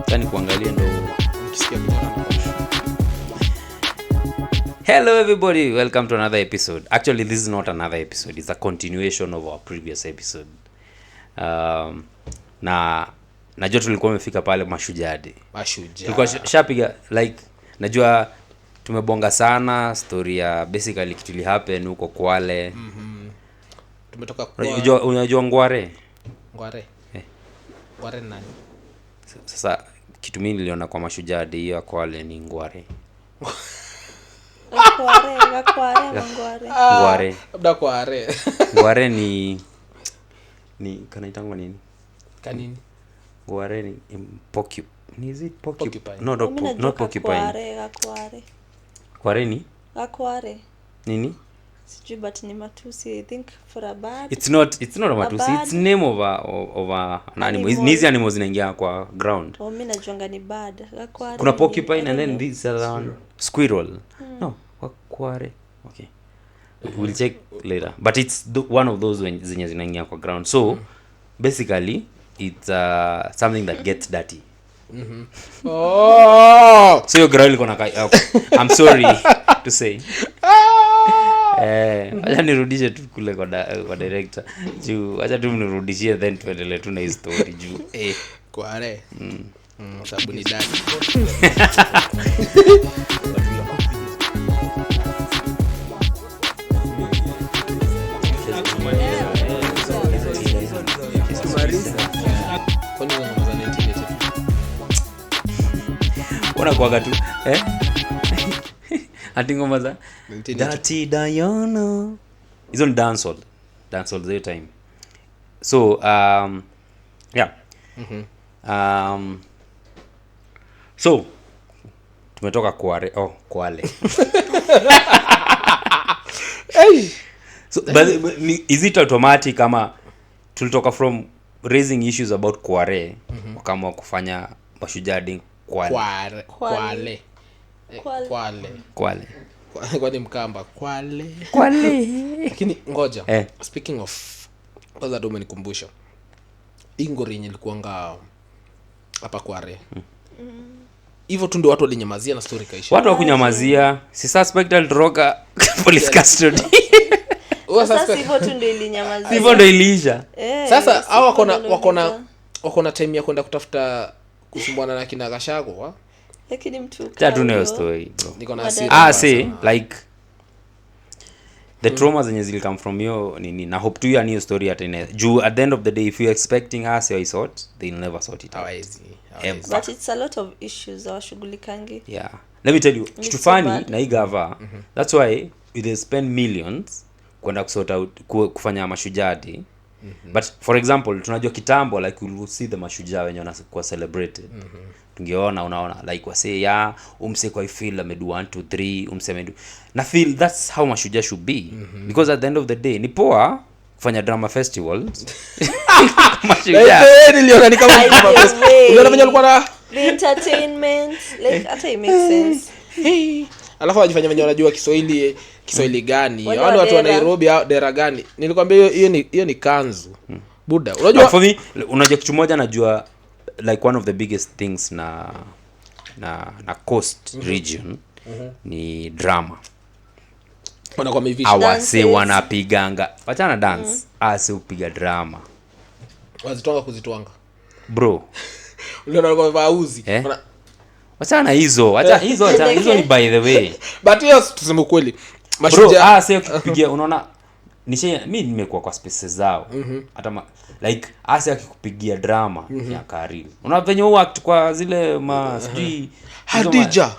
Tani kuangalia ndo nikisikia kutoka. Hello everybody, welcome to another episode. Actually this is not another episode, it's a continuation of our previous episode. Najua tulikuwa tumefika pale Mashujaa. Tulikuwa shapiga like najua tumebonga sana story ya basically kitu li happen huko Kwale. Tumetoka kwa unajua Ngware? Ngware nani? Sasa kitu mimi niliona kwa Mashujaa hiyo ya Kwale ni Ngware. Ngware. Labda Kware. Ngware ni kanaitangwa nini? Kanini? Ngware ni porcupine. Is it porcupine? No, not porcupine. Ngware ni? Gakware. Nini? Sijui but ni matusi. I think for a bird. It's not a matusi. It's name of an animal. These animals zinaingia kwa ground. Mimi najuanga ni bird. Gakware. Kuna porcupine and then this other one squirrel. No, Gakware. Okay. We'll check later. But it's one of those when zenye zinaingia kwa ground. So basically it's something that gets dirty. Oh. So your girl gonna I'm sorry to say. Acha nirudishe tu kule kwa director. Juu acha tu mnirudishie then tuendelee tu na story juu. Kware. Sababu ni dadi. Ona kuaga tu ati ngoma za Dirty Diana hizo ni dancehall the time. So yeah. So tumetoka Kwale. Hey. So but is it automatic kama tulitoka from raising issues about Kware kama kufanya Mashujaa Kwale. Kwani Mkamba Kwale. Lakini ngoja. Speaking of kwanza ndo umenikumbusha. Ingori yenye ilikuanga hapa Kware. Hivyo tu ndio watu walinyamazia na story kaisha. Watu wakunyamazia, si suspect alidroga police custody. Sasa hivyo tu ndio ilinyamazia. Hivyo ndio iliisha. Sasa hao wako na time ya kwenda kutafuta kusumbwana na kina Gashago lakini mtu tatu nayo story bro. Niko na hasira. See like the trauma zenye zili come from you nini na hope to you a new story at at the end of the day if you expecting us or sort they'll never sort it out. But it's a lot of issues awashughulikangi. Yeah, let me tell you kitu funny na igava that's why they spend millions kwenda kusort out kufanya Mashujaa. But for example tunajua kitambo like we will see the Mashujaa wenye wanakuwa celebrated. Tungeona unaona like wase ya umse kwa feel amedu 1 2 3 umse amedu na feel that's how Mashujaa should be. Because at the end of the day ni poa kufanya drama festivals. Mashujaa niliona ni kama drama festival. Unaona venye alikuwa na entertainment like hata it makes sense. Alafu wajifanya wenye wanajua Kiswahili gani? Wale watu wa Nairobi au dera gani? Nilikwambia hiyo ni kanzu. Buda. Unajua for me unajua kitu moja najua like one of the biggest things na coast region ni drama. Wanakuwa mivisha. Awase wanapiganga. Wachana dance. Ase upiga drama. Kuzitwanga. Bro. Uliona kwa vauzi. Wachana hizo ni by the way. But yes tuseme kweli. Mashujaa sasa ukipigia unaona mimi nimekuwa kwa spaces zao. Hata like asa akikupigia drama ya Karil. Unaona venye huwa act kwa zile sijui Hadija.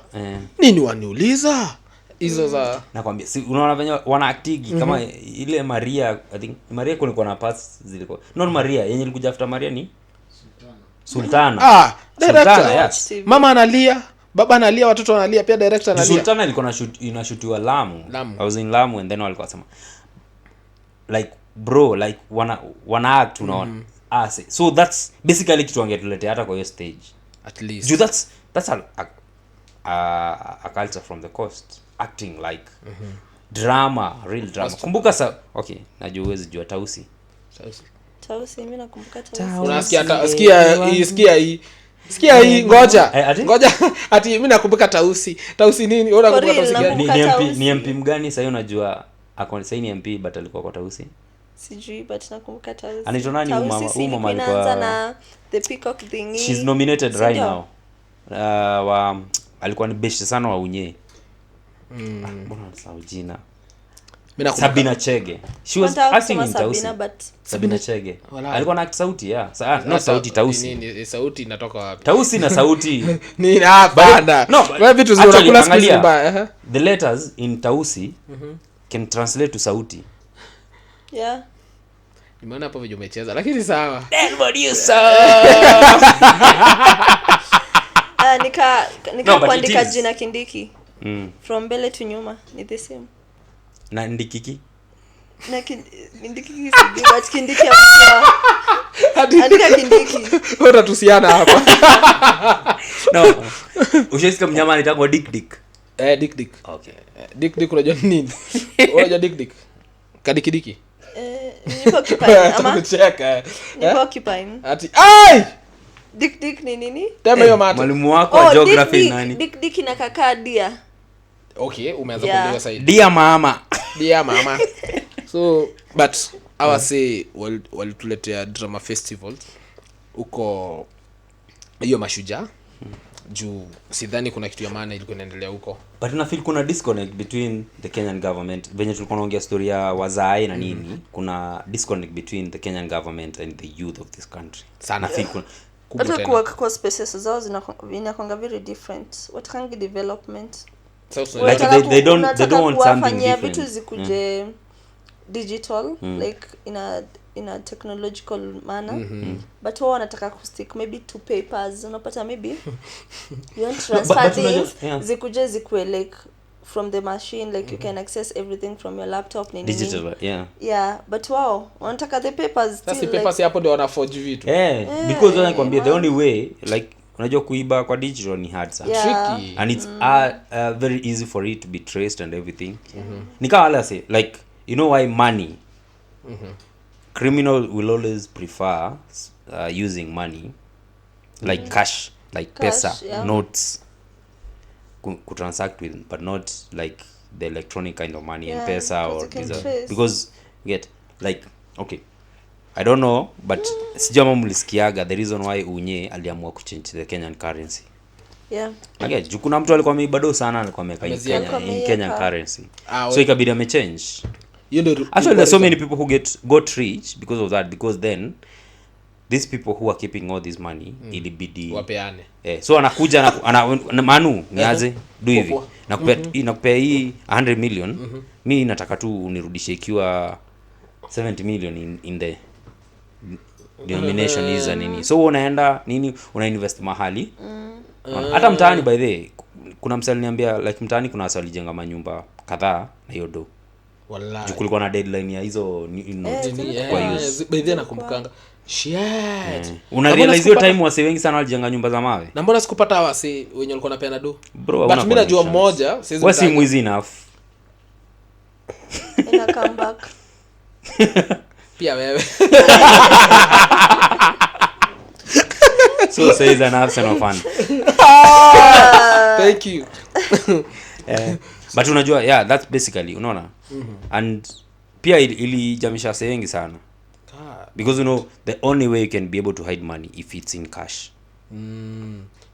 Nini waniuliza? Hizo za nakwambia si unaona venye wana actigi kama ile Maria. I think Maria kulikuwa na parts zilikuwa non Maria yenye ilikuja after Maria ni Sultana. Director. Yes. Mama analia, baba analia, watoto wanalia, pia director analia. Sultana ilikuwa inashutiwa Lamu. I was in Lamu and then walikuwa sema like bro like wana act unaona. So that's basically kitu wangetuletea hata kwa hiyo stage at least. Dude, that's a culture from the coast acting like drama, real drama. Kumbuka okay, najua uwezi jua Tausi. Tausi mimi nakumbuka Tausi. Unasikia hii sikia hii ngoja ati mimi nakumbuka tausi nini unakumbuka tausi gani ni MP mgani sasa unajua akon sasa ni MP but alikuwa kwa tausi sijui but nakumbuka tausi anaitwa nani mama alikuwa na the peacock thing she's nominated right now alikuwa ni best sana wa unye mbona nasahau jina Sabina Chege. She was acting in Tausi. Sabina Chege. Alikuwa na sauti no sauti Tausi. Nini sauti inatoka wapi? Tausi na sauti. Nini bana. Wewe vitu zinakula siku mbaya. The letters in Tausi can translate to sauti. Yeah. Nimeona hapo video umecheza lakini sawa. Nelmo Newsong. Nika kuandika jina Kindiki. From mbele to nyuma ni the same. Na ndikiki na Kindiki but Kindiki andika Kindiki utatusiana hapa no ushesikia mnyama anaitwa Dick Dick okay Dick unajua nini unajua Dick kadikidiki nipo kipine ama kucheka nipo kipine ati ai Dick ni nini tema hiyo mata mwalimu wako wa geography nani Dick na kaka dia okay umeanza kuelewa sasa dia mama so but I say walituletea drama festival huko hiyo Mashujaa juu sidhani kuna kitu ya maana ilikuwa inaendelea huko but na feel kuna disconnect between the Kenyan government venye tulikuwa tunaongea story ya wazae na nini kuna disconnect between the Kenyan government and the youth of this country sana feel hata kwa spaces zao zinakwanga very different watakangi development like they don't want something different vitu zikuje digital like in a technological manner but wao wanataka kustick maybe to papers unapata maybe you want transfer things zikuje zikue like from the machine like you can access everything from your laptop nini digital but wao wanataka the papers still sasa papers hapo ndio wana forge vitu because wanakuambia the only way like unajua kuiba kwa digital ni hard sana tricky and it's very easy for it to be traced and everything nika wala say like you know why money criminal will always prefer using money like cash like pesa notes ku transact with but not like the electronic kind of money and pesa or because get like okay I don't know but sijama mlisikiaga the reason why unye aliamua kuchange the Kenyan currency okay kuna mtu alikuwa amebado sana alikuwa ameka in Kenyan currency so ikabidi amechange actually there's so many people who got rich because of that because then these people who are keeping all this money ilibidi wapeane so anakuja na manu niaze do hivi nakupea hii 100 million mimi nataka tu unirudishe ikiwa 70 million in the denomination is nini so unaenda nini una invest mahali hata mtaani by the way kuna msali niambia like mtaani kuna watu walijenga manyumba kadhaa na hiyo do wallahi kulikuwa na deadline ya hizo kwa use by the nakumbukanga shit una realize hiyo time wase wengi sana walijenga nyumba za mawe na mbona sikupata wase wenye walikuwa napeana do bro but mimi najua mmoja wasi mwizi enough ina come back pia wewe so says an Arsenal fan thank you but unajua that's basically unaona and pia ilijamisha wengi sana because you know the only way you can be able to hide money if it's in cash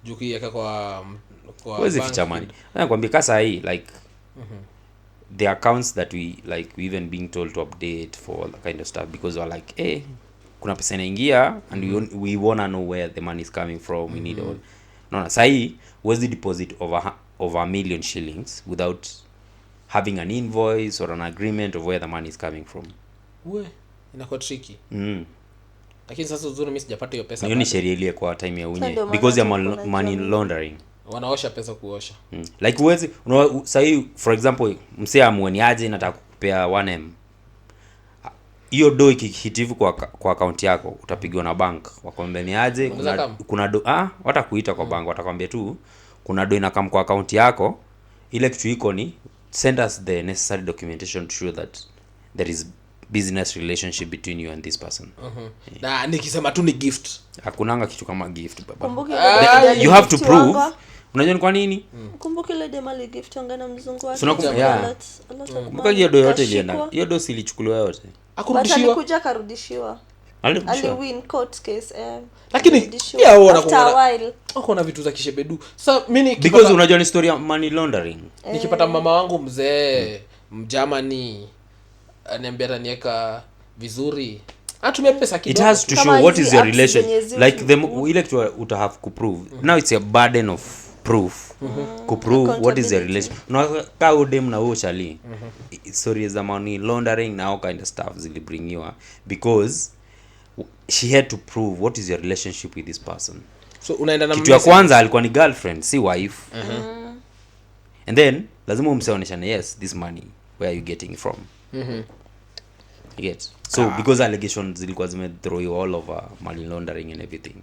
juki yaka kwa wezi ficha money nakwambia kasa hii like the accounts that we even being told to update for all the kind of stuff because we're like kuna pesa inaingia and we wanna know where the money is coming from we need all no sahi wezi deposit over $1 million shillings without having an invoice or an agreement of where the money is coming from inakuwa tricky lakini sasa uzuri mimi sijapata hiyo pesa hiyo ni sheria ile kwa time ya unye because ya money laundering wanaosha pesa kuosha like uwezi sahi for example msee Amweni Aje nataka kukupea 1M hiyo do ikihitivu kwa account yako utapigwa na bank wakwambia ni aje kuna do watakuita kwa bank watakwambia tu kuna do inakam kwa account yako ile kitu iko ni send us the necessary documentation to show that there is business relationship between you and this person. Na nikisema tu ni gift. Hakunanga kitu kama gift baba. You have to prove. Unajua ni kwa nini? Kumbuka ile dema gift ongana mzungu wake. Kumbuka hiyo do yote ilienda. Hiyo do silichukuliwa yote. Akurudishiwa. Alikuja karudishiwa. Win court case. Lakini pia wako na vitu za kishebedu. Sasa mimi because unajua ni story ya money laundering. Nikipata mama wangu mzee Mjamani ananiambia ataniweka vizuri. Atumia pesa kidogo. It has to show what is your relation. Like the ile kitu uta have to prove. Now it's a burden of proof. To prove what is your relation. Unaka udem na uchali. Story za money laundering na all kind of stuff zili bring you because she had to prove what is your relationship with this person. So unaenda na kitu ya kwanza alikuwa ni girlfriend, si wife. And then lazima umseoneshane, yes, this money where are you getting from? You get. So because allegations zilikuwa zime throw you all over money laundering and everything.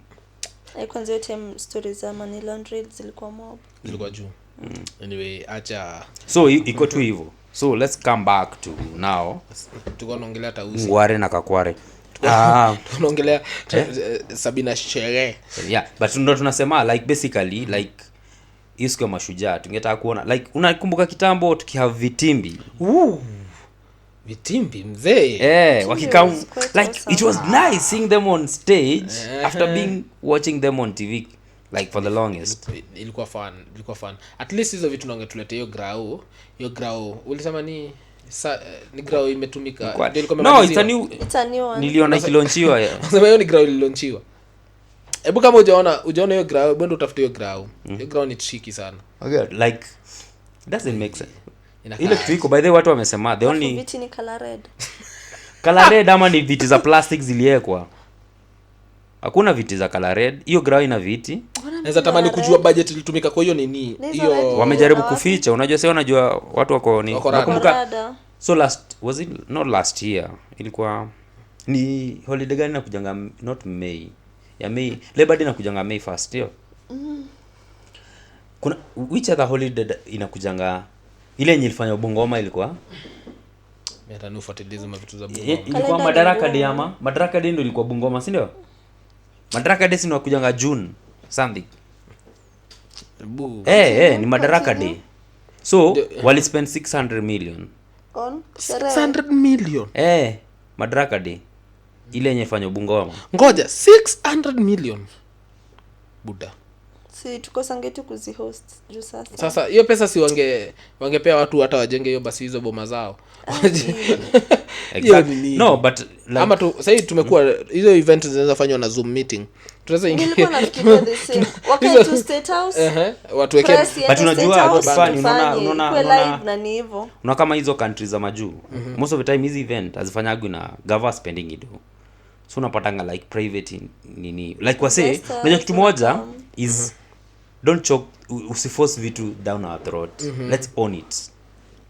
Kwanza yote stories za money laundering zilikuwa mob. Zilikuwa juu. Anyway, acha. So iko tu hivyo. So let's come back to now. Tuko naongelea tausi. Ngware na kakware. Tunaongelea Sabina Shere. Yeah, but ndo tunasema like basically like isko Mashujaa tungetaka kuona like unakumbuka kitambo tukihave vitimbi. Vitimbi mzee. Wakikam like awesome. It was nice seeing them on stage after being watching them on TV like for the longest. Ilikuwa fun. At least hizo vitu naongetulete hiyo grau. Ulisema ni grau imetumika. No, it's a new one. Niliona kilonchiwa. Sema hiyo ni grau ililonchiwa. Hebu kama hujaona hiyo grau, bado utafute hiyo grau. Hiyo grau ni tricky sana. Okay, like doesn't make sense. Ile trick by the way watu wamesema the only viti ni color red. Color red ama ni viti za plastic ziliekwa. Hakuna viti za color red. Hiyo grau ina viti. Naweza tamani kujua budget ilitumika kwa hiyo nini. Hiyo wamejaribu kuficha. Unajua sasa unajua watu wako ni nakumbuka. So was it not last year? Ilikuwa ni holiday gani nakujanga not May. Ya May, Labor Day nakujanga May 1st hiyo. Kuna which other holiday inakujanga ile yenye ilifanya Bungoma ilikuwa? Mimi hata nufuatilizo vitu za Bungoma. Ilikuwa Madaraka Day ama? Madaraka Day ndio ilikuwa Bungoma, si ndio? Madaraka Day sino kujanga June something. Ni Madaraka Day. So wali spend 600 million. 600 million. Madaraka Day. Ile yenye fanya Bungoma. Ngoja 600 million. Buda. Si tukosange tu kuzihost juu sasa. Sasa hiyo pesa si wangepea watu hata wajenge hiyo basi hizo boma zao. Exactly. No, but like ama tu sasa tumekuwa hizo events zinaweza fanywa na Zoom meeting. Tunaweza ingia. Nilikuwa nafikiria the same. Wakati tu state house. Watu weke. But unajua fani unaona live na ni hivyo. Una kama hizo countries za majuu. Most of the time hizi event azifanyagwi na government spending it. So unapatanga like private nini. Like wase, unajua kitu moja is don't choke, usiforce vitu down our throat. Let's own it.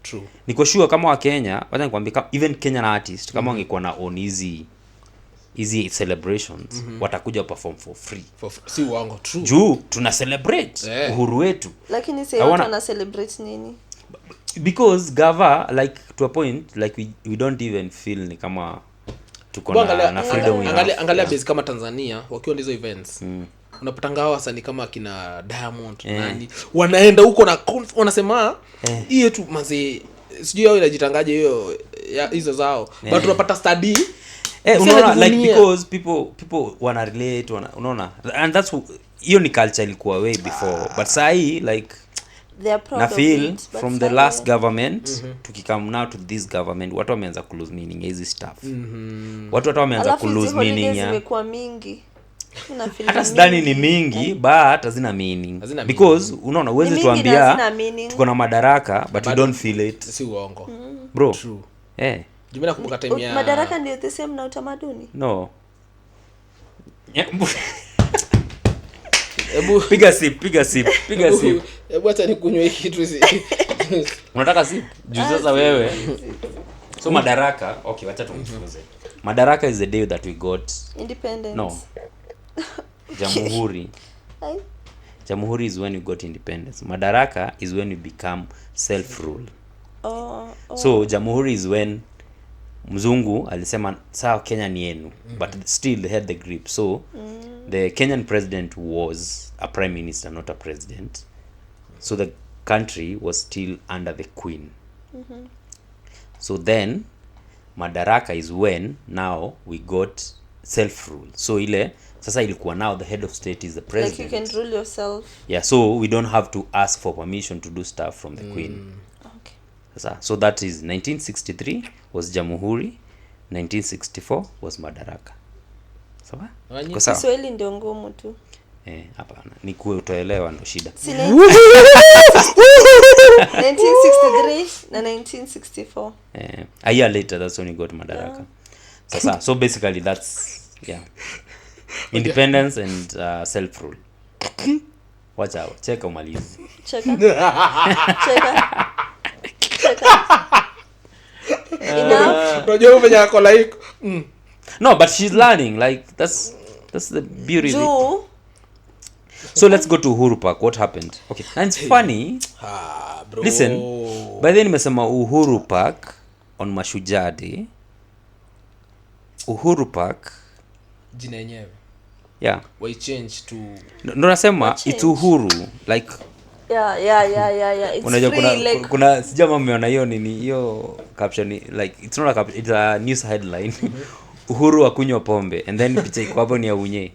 True. Niko sure kama wa Kenya, wacha nikwambie even Kenyan artists kama wangekuwa na own easy celebrations, watakuja perform for free. Si wango true. Juu tuna celebrate uhuru wetu. Lakini sasa watu wana celebrate nini? Because gava like to a point like we don't even feel ni kama tuko na freedom. Angalia base kama Tanzania wakiwa ndizo events. Unapatanga hao wasanii kama kina Diamond nani wanaenda huko na wanasema hiyo tu manzi sijui hao inajitangaje hiyo hizo zao but unapata study unaona like because people wana relate unaona and that's hiyo ni culture ilikuwa way before but saa hii like na feel from the last government tukikam now to this government watu wameanza ku lose meaning hizi stuff watu wameanza ku lose meaning ya zimekuwa mingi. Hata sidani ni mingi but hazina meaning because unaona uweze tuambia tuko na madaraka but you don't feel it. Si uongo bro. True. Jumena kumbuka time ya madaraka ndio the same na utamaduni. No. Piga sip. Hebu acha nikunywe hiki kitu si. Unataka sip? Juu sasa wewe. So madaraka, okay, wacha tumfunze. Madaraka is the day that we got independence. No. Jamhuri. Jamhuri is when you got independence. Madaraka is when you become self-rule. So Jamhuri is when mzungu alisema sawa Kenya ni yenu, but still they had the grip. So the Kenyan president was a prime minister, not a president. So the country was still under the queen. So then madaraka is when now we got self rule. So ile sasa ilikuwa now the head of state is the president. Like you can rule yourself. Yeah, so we don't have to ask for permission to do stuff from the queen. Okay. So that is 1963 was Jamhuri, 1964 was madaraka. Sawa? Kwa sawa? Kiswahili ndio ngumu tu. Hapana. Ni kutoelewa ndo shida. 1963 na 1964. A year later that's when we got madaraka. Sasa so basically that's independence and self rule. Watch out. Cheka umalizi. Cheka. Enough. Unajua umenya yako like No, but she's learning, like that's the beauty. So let's go to Uhuru Park. What happened? Okay. And it's funny. bro. Listen. By then nimesema Uhuru Park on Mashujaa Day. Uhuru Park. Jina yenyewe. Yeah. Why change to No nasema it's Uhuru like Yeah. It's unajua free, like kuna sijama mmeona hiyo nini hiyo caption like it's not a caption, it's a news headline. Uhuru akunywa pombe and then picha iko hapo ni ya unye.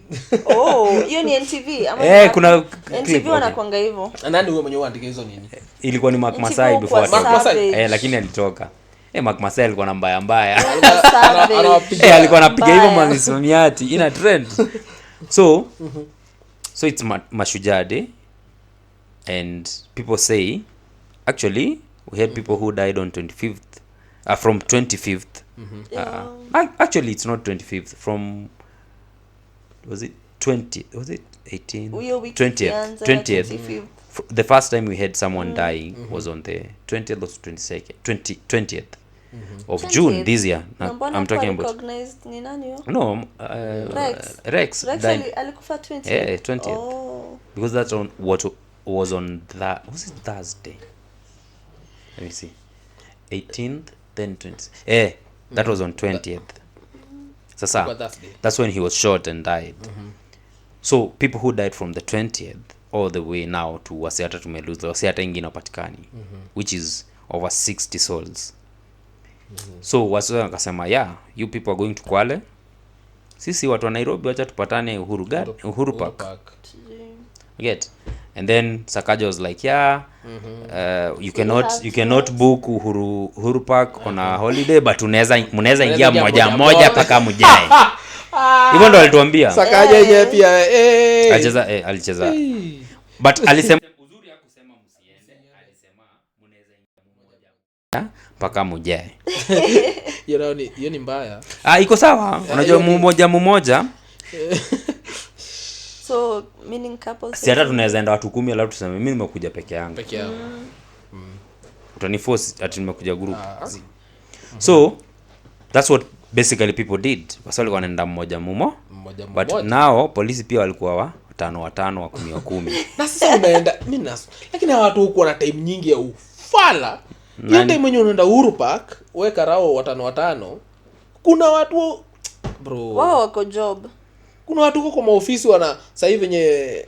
Hiyo ni NTV ama kuna NTV wanakuanga hivyo. nani huyo mwenye uandika hizo nini? Ilikuwa ni Mark Masai before. Mark Masai lakini alitoka. Mark Masai alikuwa na mbaya. Alikuwa anapiga hivyo mamisamiati ina trend. So it's Mashujaa Day and people say actually we had people who died on 25th from 25th. Actually it's not 25th, from was it 20, was it 18, 20th. The first time we had someone dying was on the 20th or 20th of June this year. I'm talking about ni nani yo? no Rex died alikufa 20th. because that's on what was on that, was it Thursday? Let me see, 18th then 20th. That was on 20th. Sasa that's when he was shot and died. So people who died from the 20th all the way now to Wasiata tumeluza Wasiata ingine upatikani, which is over 60 souls. So Wasiata wakasema you people are going to Kwale, sisi watu wa Nairobi wacha tupatane Uhuru Park. Get? And then Sakaja was like you cannot book Uhuru Park on a holiday, but mnaweza ingia moja paka mjae. Hivyo ndo alituambia. Sakaja yenyewe pia alicheza. But alisema uzuri hakusema msiende, alisema mnaweza ingia moja paka mjae. Hiyo ni mbaya. Iko sawa. Unajua mmoja. So meaning couples. Si hata tunaweza enda watu 10 alafu tuseme mimi nimekuja peke yangu. Utaniforce ati nimekuja group. So that's what basically people did. Wasali wanaenda mmoja. But now polisi pia walikuwa wa 5 wa 10. Na sasa unaenda lakini watu huko na time nyingi ya ufala. Hiyo time mwenye unaenda Uhuru Park, weka rao 5. Kuna watu bro. Wao wako job. Kuna watu huko kwa maofisi wana sasa hivi wenye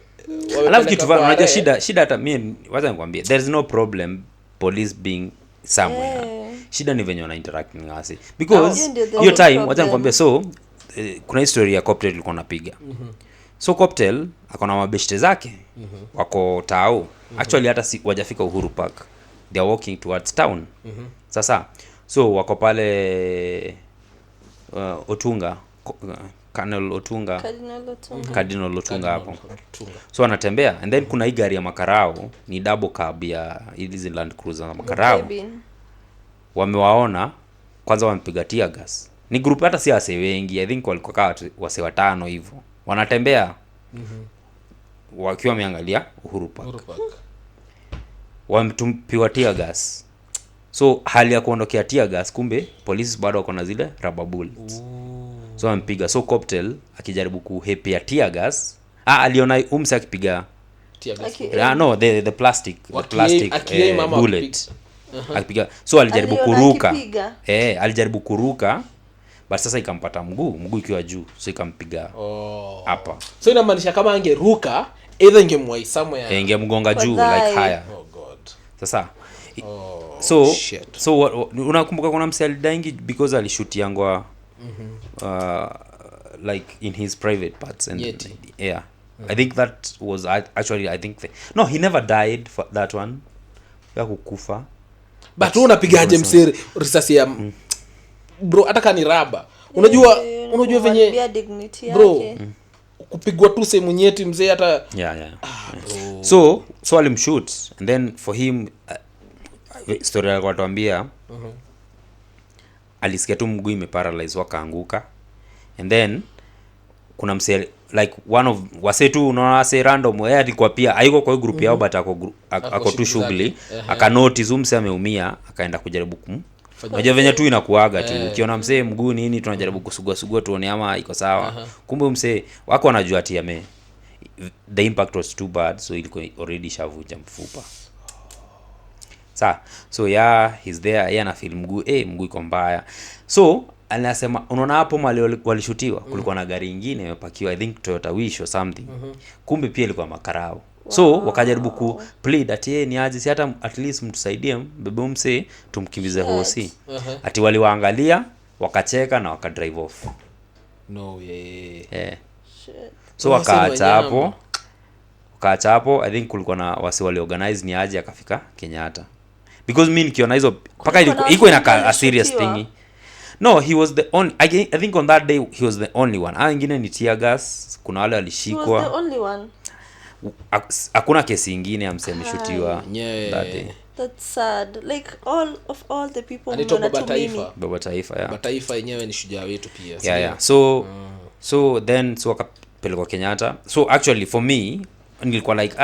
alafu kitu unajua shida hata mimi wacha nikwambie, there is no problem police being somewhere. Shida ni venye wana interact ngasi because your time wacha nikwambie. So kuna history ya Coptel ilikuwa napiga. So Coptel akona mabeshte zake wako tao. Actually hata si wajafika Uhuru Park, they are walking towards town. Sasa so wako pale Otunga, Cardinal Otunga hapo. So anatembea and then kuna hii gari ya makarao, ni double cab ya hizi Land Cruiser na makarao. Wamewaona kwanza, wampiga tear gas. Ni group hata si wase wengi, I think walikuwa kama wase 5 hivyo. Wanatembea wakiwa wameangalia Uhuru Park. Wamtumpiwa tear gas. So hali ya kuondokea tear gas, kumbe polisi bado wako na zile rubber bullets. So ampiga. So Coptel akijaribu kuhepea tear gas, aliona umse akipiga tear gas. No, the plastic bullet. akipiga, so alijaribu Aliona kuruka akipiga. alijaribu kuruka but sasa ikampata mguu ikiwa juu, so ikampiga hapa. So inamaanisha kama angeruka either ingemwai somewhere ingemgonga juu Kwa like thigh. haya. god. Sasa Shit. so unakumbuka kuna mse alidaingi because alishutiangwa like in his private parts and Yeti. yeah. I think that was actually no, he never died for that one ya kukufa, But unapigaje msiri risasi ya bro, hata kani raba unajua venye Kuharibia dignity bro yake. kupigwa tu sehemu nyeti mzee hata yeah. So alimshoot and then for him story alikuwa atuambia alisikia tu mguu imeparalyze wakaanguka, and then kuna mse like one of wase tu unaona say random yeye alikuwa pia haiko kwa group yao but ako tu shughuli akanotice mse ameumia akaenda kujaribu unajua venye tu inakuaga tu ukiona mse mguu nini tunajaribu kusugua tuone ama iko sawa. Kumbe mse wako wanajua ati the impact was too bad, so ilikuwa already shavuja mfupa. So yeah, he's there, yeye ana feel mguu iko mbaya. So anasema unaona hapo mali walishutiwa kulikuwa na gari nyingine imepakiwa, I think Toyota Wish or something. Kumbe pia ilikuwa makarao. So wakajaribu ku plead ati ni aje, si hata at least mtusaidie bebe mse tumkimbize hosi. Ati waliwaangalia wakacheka na wakadrive off. no Shit. So wakaacha hapo I think kulikuwa na wasi wali organize ni aje akafika Kenyatta, because mimi nikiona hizo paka iko ina a serious thing. No, he was the only I think on that day he was the only one. Wengine ni tear gas, kuna wale walishikwa. He was the only one. Hakuna kesi nyingine ya msemi shutiwa that day. That's sad. Like all the people Anaitwa who Baba Taifa. Baba Taifa, yeah. Baba Taifa yenyewe ni shujaa wetu pia. Yeah. So then wakapelekwa Kenyatta. So actually for me nilikuwa like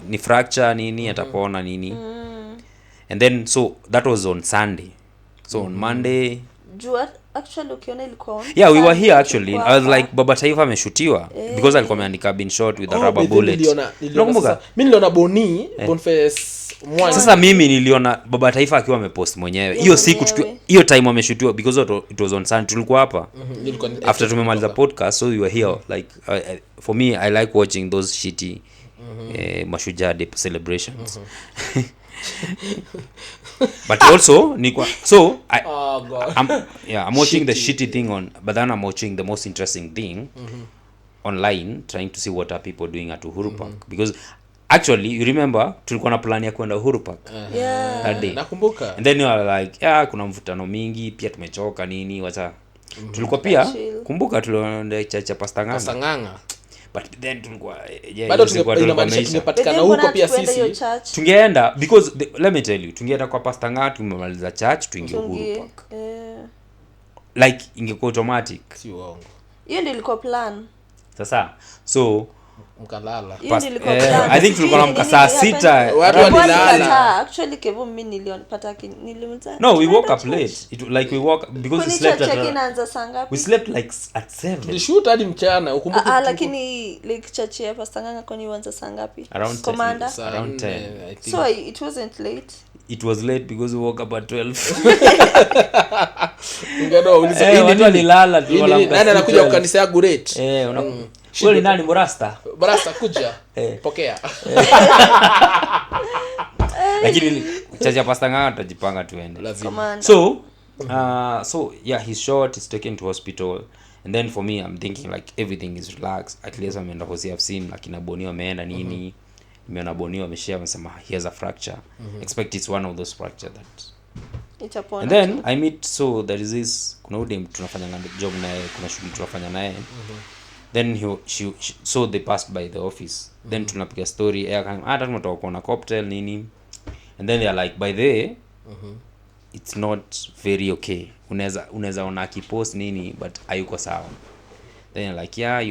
ni fracture nini atapona nini. And then so that was on Sunday. So on Monday actually ukiona ilikuwa on. Yeah, we were here actually. I was like Baba Taifa ameshutiwa because alikuwa ameandika been shot with a rubber bullet. Mimi niliona Boniface Mwangi. Sasa mimi niliona Baba Taifa akiwa amepost mwenyewe. Hiyo siku hiyo time ameshutiwa because it was on Sunday, tulikuwa hapa. After tumemaliza podcast, so we were here like for me I like watching those shitty Mashujaa Day celebrations. But also I'm watching the shitty thing but then I'm watching the most interesting thing online, trying to see what are people doing at Uhuru Park, because actually you remember tulikuwa na plan ya kwenda Uhuru Park that day. Nakumbuka. And then you are like kuna mvutano mingi pia tumechoka nini wacha tulikuwa pia kumbuka tulienda cha Pastanganga. But then tulikuwa bado tungepatikana huko pia sisi tungeenda because let me tell you tungeenda kwa Pastanga tumemaliza church tuingie Uhuru Park. Like ingekuwa automatic, si uongo. Hiyo ndio ilikuwa plan. Sasa so mkalala. I think tulikuwa na saa 6 watu walilala. Actually Kevo mimi nilipata nilimta. No, we woke up late. Like we woke because we slept like at 7. Tulishoot hadi mchana ukumbuke. Lakini like church ya Pastanganga kwani uanza saa ngapi? Around 10. So it wasn't late. It was late because we woke up at 12. Ngado uliza watu walilala tu wala nani anakuja kanisa ya Great. Wewe nani Murasta kuja pokea. Lakini chacha Pastanga tutajipanga tuende. So yeah, he's shot, he's taken to hospital, and then for me I'm thinking like everything is relaxed. At least ameenda hosi I've seen lakini Boni ameenda nini. Nimeona Boni ameshare amesema he has a fracture. Expect it's one of those fracture that itapona. And then I meet, so there is this kuna udem tunafanya job naye, kuna shughuli tunafanya naye. Then so they passed by the office. Then tunapiga story hata tumetoka kuona cocktail nini. And then they are like, by the way, it's not very okay. Unaweza ona akipost nini but hayuko sawa. Then you're like, yeah,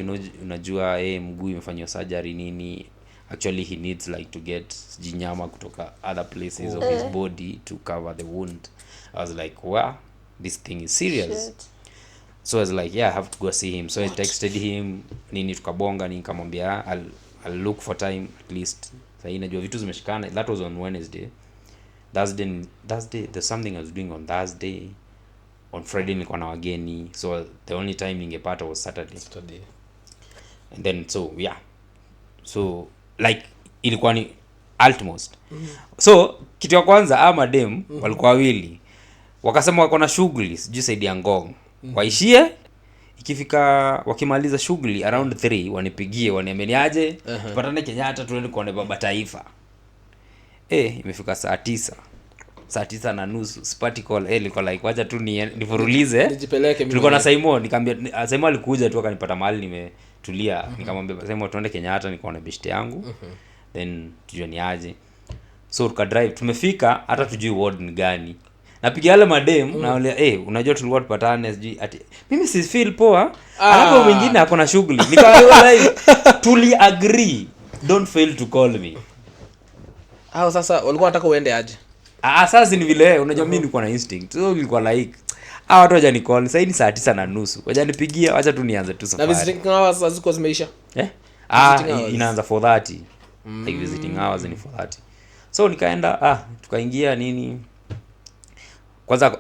unajua mguu imefanywa surgery nini. Actually he needs like to get jinyama kutoka other places of his body to cover the wound. I was like, wow, this thing is serious. Shit. So I was like, yeah, I have to go see him. So I texted him nini tukabonga nikamwambia I'll look for time at least. Sasa najua vitu zimeshikana. That was on Wednesday. Thursday there's something I was doing on Thursday. On Friday nilikuwa na wageni, so the only time ningepata was Saturday. And then so like ilikuwa ni utmost. So kitu ya kwanza ama dem walikuwa wawili wakasema wako na shughuli sijui saidi ya Ngong, waishie ikifika wakimaliza shughuli around 3 wanipigie waniambie aje tupatane Kenyatta tuende kuone baba taifa. Imefika saa 9:30 sipati call. Nilikuwa like wacha tu nifurulize nijipeleke. Tulikuwa na Simon, nikamwambia Simon alikuja tu akanipata mahali nimetulia. Nikamwambia Simon tuende Kenyatta nikaona beshte yangu. Then tujue ni aje. So tuka drive, tumefika hata tujui ward ni gani. Napiga yale madem naambia unajua tulikuwa tupatane sijui ati mimi si feel poa. Alafu mwingine ako na shughuli. Nikawa like tuli agree don't fail to call me. Sasa walikuwa wanataka uende aje? Sasa ni vile unajua mimi nilikuwa na instinct. So nilikuwa like watu waje ni call. Sasa ni saa 9:30. Waje nipigia, acha tu nianze tu safari. Na visiting hours haziko zimeisha? Inaanza 4:30. Like visiting hours ni 4:30. So nikaenda tukaingia nini. Kwanza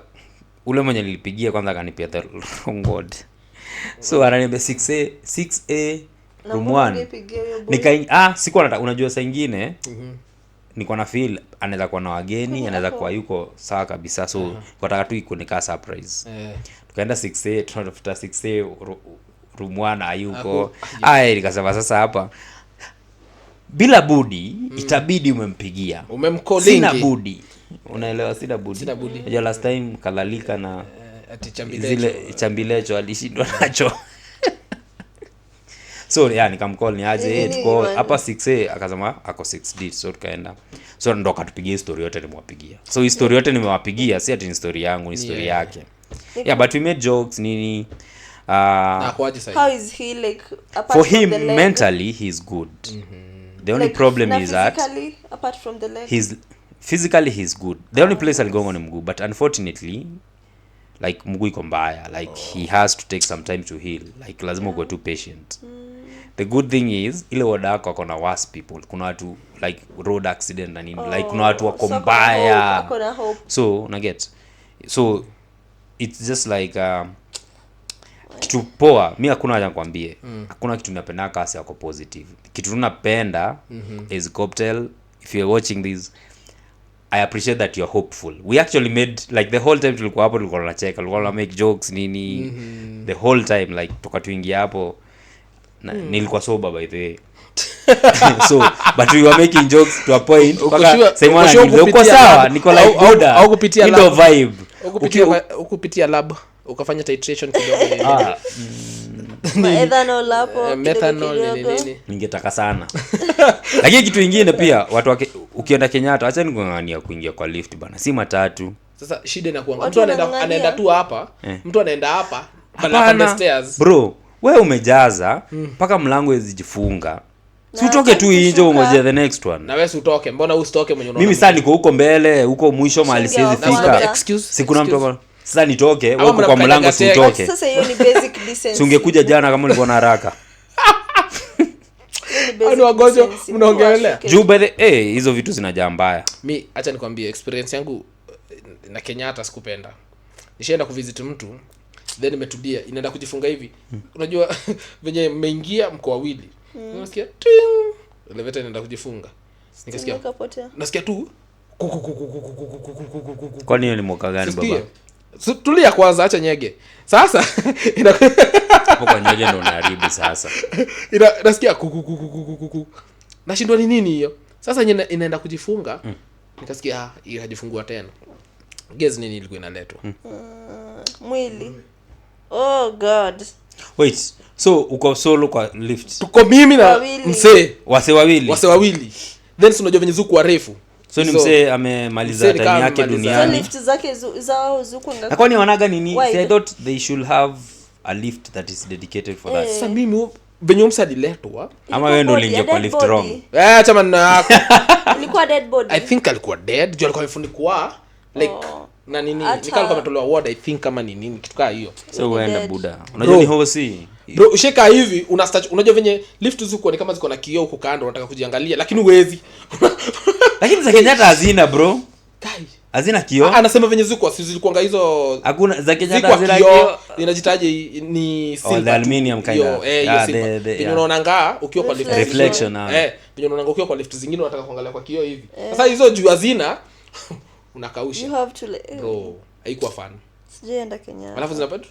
ule mwenye nilipigia kwanza akanipia the wrong word. So ananiambia 6A room 1. Sikuwa nataka, unajua saa nyingine niko na feel anaweza kuwa na wageni, anaweza kuwa yuko sawa kabisa. So nataka tu iko nikaa surprise. Tukaenda 6A, tunatafuta 6A room 1 hayuko. Nikasema sasa hapa bila budi itabidi umempigia. Umemcalling. Sina budi. Unaelewa sina budi. Unajua last time kalalika na zile chambilecho alishindwa nacho. So nikamcall ni aje tuko hapa 6A, akasema ako 6D. So tukaenda. So ndo akatupigia story yote nimwapigia. So story yote nimewapigia, si ati ni story yangu, ni story yake. But we made jokes nini. How is he like apart for from him the leg? mentally he's good. The only problem is that apart from the leg, physically he's good. The only place I'll go on mguu, but unfortunately like mguu iko mbaya, like he has to take some time to heal, like lazima uwe too patient. The good thing is ile wada yako akona worse people. Kuna watu like road accident na nini, like kuna watu wako mbaya. So una get, so it's just like kitu poa. Mimi hakuna haja nikwambie, hakuna kitu ninapenda kasi yako positive. Kitu tunapenda Azee Coptel, if you're watching this, I appreciate that you're hopeful. We actually made like the whole time tulikuwa hapo tulikuwa tunacheka, tulikuwa tuna make jokes nini the whole time, like tukatuingia hapo nilikuwa sober by the way. So but we were making jokes to a point mpaka Simon uko sawa, niko like boda au kupitia ndo vibe ukupitia lab ukafanya titration kidogo. methanol nini ningetaka sana. Lakini kitu kingine pia watu ukienda Kenyatta acha nikungangania kuingia kwa lift bana, si matatu. Sasa shida inakuwa mtu anaenda tu hapa, mtu anaenda hapa panda stairs. Bro, wewe umejaza mpaka mlango ezijifunga. Si utoke tu nje ungoje the next one. Na wewe si utoke, mbona usitoke mwenye unaona? Mimi sasa niko huko mbele, huko mwisho mahali siwezi fika. Si kuna mtu hapo. Sasa nitoke, wewe kwa mlango si utoke. Sasa hiyo ni basic decency. Si ungekuja jana kama ulikuwa na haraka. Ano wagozo mnaongelea. Juu by the hizo vitu zinajaa mbaya. Mimi acha nikwambie experience yangu na Kenyatta sikupenda. Nishaenda kuvisit mtu, then nimetudia, inaenda kujifunga hivi. Unajua venye mmeingia mko wawili. Unasikia ting, elevator inaenda kujifunga. Nikasikia nasikia tu kwa nini ni mwaka gani baba? Tulia kwanza, acha nyege. Sasa hapo kwa nyege ndo unaharibu sasa. Nasikia nashindwa ni nini hiyo. Sasa inaenda kujifunga. Nikasikia inajifungua tena. Guess nini ilikuwa inaletwa? Mwili. Oh god. Wait, so uko solo kwa lift? Tuko mimi na msee. Wase wawili. Then unajua venye zuku wa refu. So ni msee amemaliza time yake duniani. Lift zake zao zuku ngapi? Na kwani wanaga nini? I thought they should have a lift that is dedicated for that. Sasa mimi venye msadiletwa ama wewe ndo uliingia kwa lift wrong? Acha manna. Ilikuwa dead body. I think alikuwa dead. Juu alikuwa amefunikwa like na nini? Nikalo kama tolewa ward, I think kama ni nini kitu kaa hiyo. So uenda buda. Unajua ni hosi. Bro, usheka hivi unajua venye lift zuko ni kama ziko na kioo huko kando, unataka kujiangalia lakini uwezi. Lakini za Kenyatta hazina bro. Kai. Hazina kioo. Anasema venye zilikuanga hizo hakuna za Kenyatta hazina kioo. Inajitaje ni silver. The aluminium kind of. Venye unaonanga ukiwa kwa lift reflection. Venye unaonanga ukiwa kwa lift zingine unataka kuangalia kwa kioo hivi. Sasa hizo juu hazina unakausha. You have to bro, haikuwa fun. Sijaenda Kenya. Alafu zinapata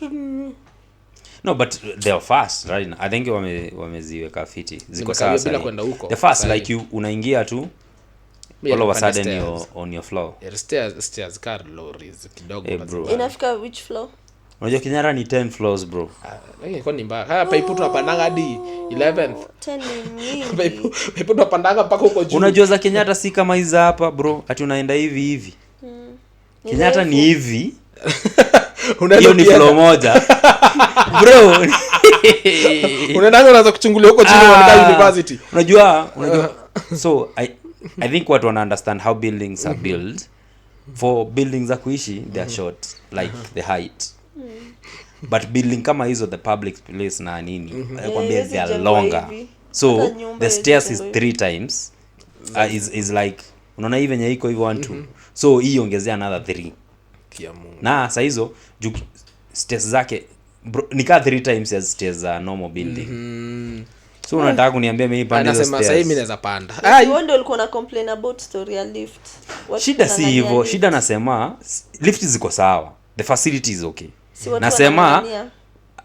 no, but they are fast right now. I think wameziweka fiti. Ziko sawa bila kwenda huko. The fast like you unaingia tu all of a sudden you're on your floor. Stairs car lorries kidogo inafika which floor? Unajua Kenyara ni 10 floors bro. Lakini kwa ni mbaya. Haya paipu tunapandanga hadi 11th. 10 ni mingi. Paipu tunapandanga mpaka huko juu. Unajua za Kenyatta si kama hizi hapa bro. Ati unaenda hivi. Kenyatta ni hivi. Hiyo ni floor moja. Bro. Unaanza kuchungulia huko chini wa university. Unajua so I think what one understand how buildings are built. For buildings za kuishi they are short like the height. But building kama hizo the public place na nini nakwambia they are longer. So the stairs is 3 times is like unaona hivi venye iko hivyo 1 2. So hii ongezea another 3. Na saa hizo stairs zake nika 3 times as stairs za normal building. So unataka kuniambia mimi pande hizo stairs. Anasema sasa mimi naweza panda. Wewe ndio ulikuwa na complain about story ya lift. Shida si hivyo, shida nasema lift ziko sawa. The facility is okay. Nasema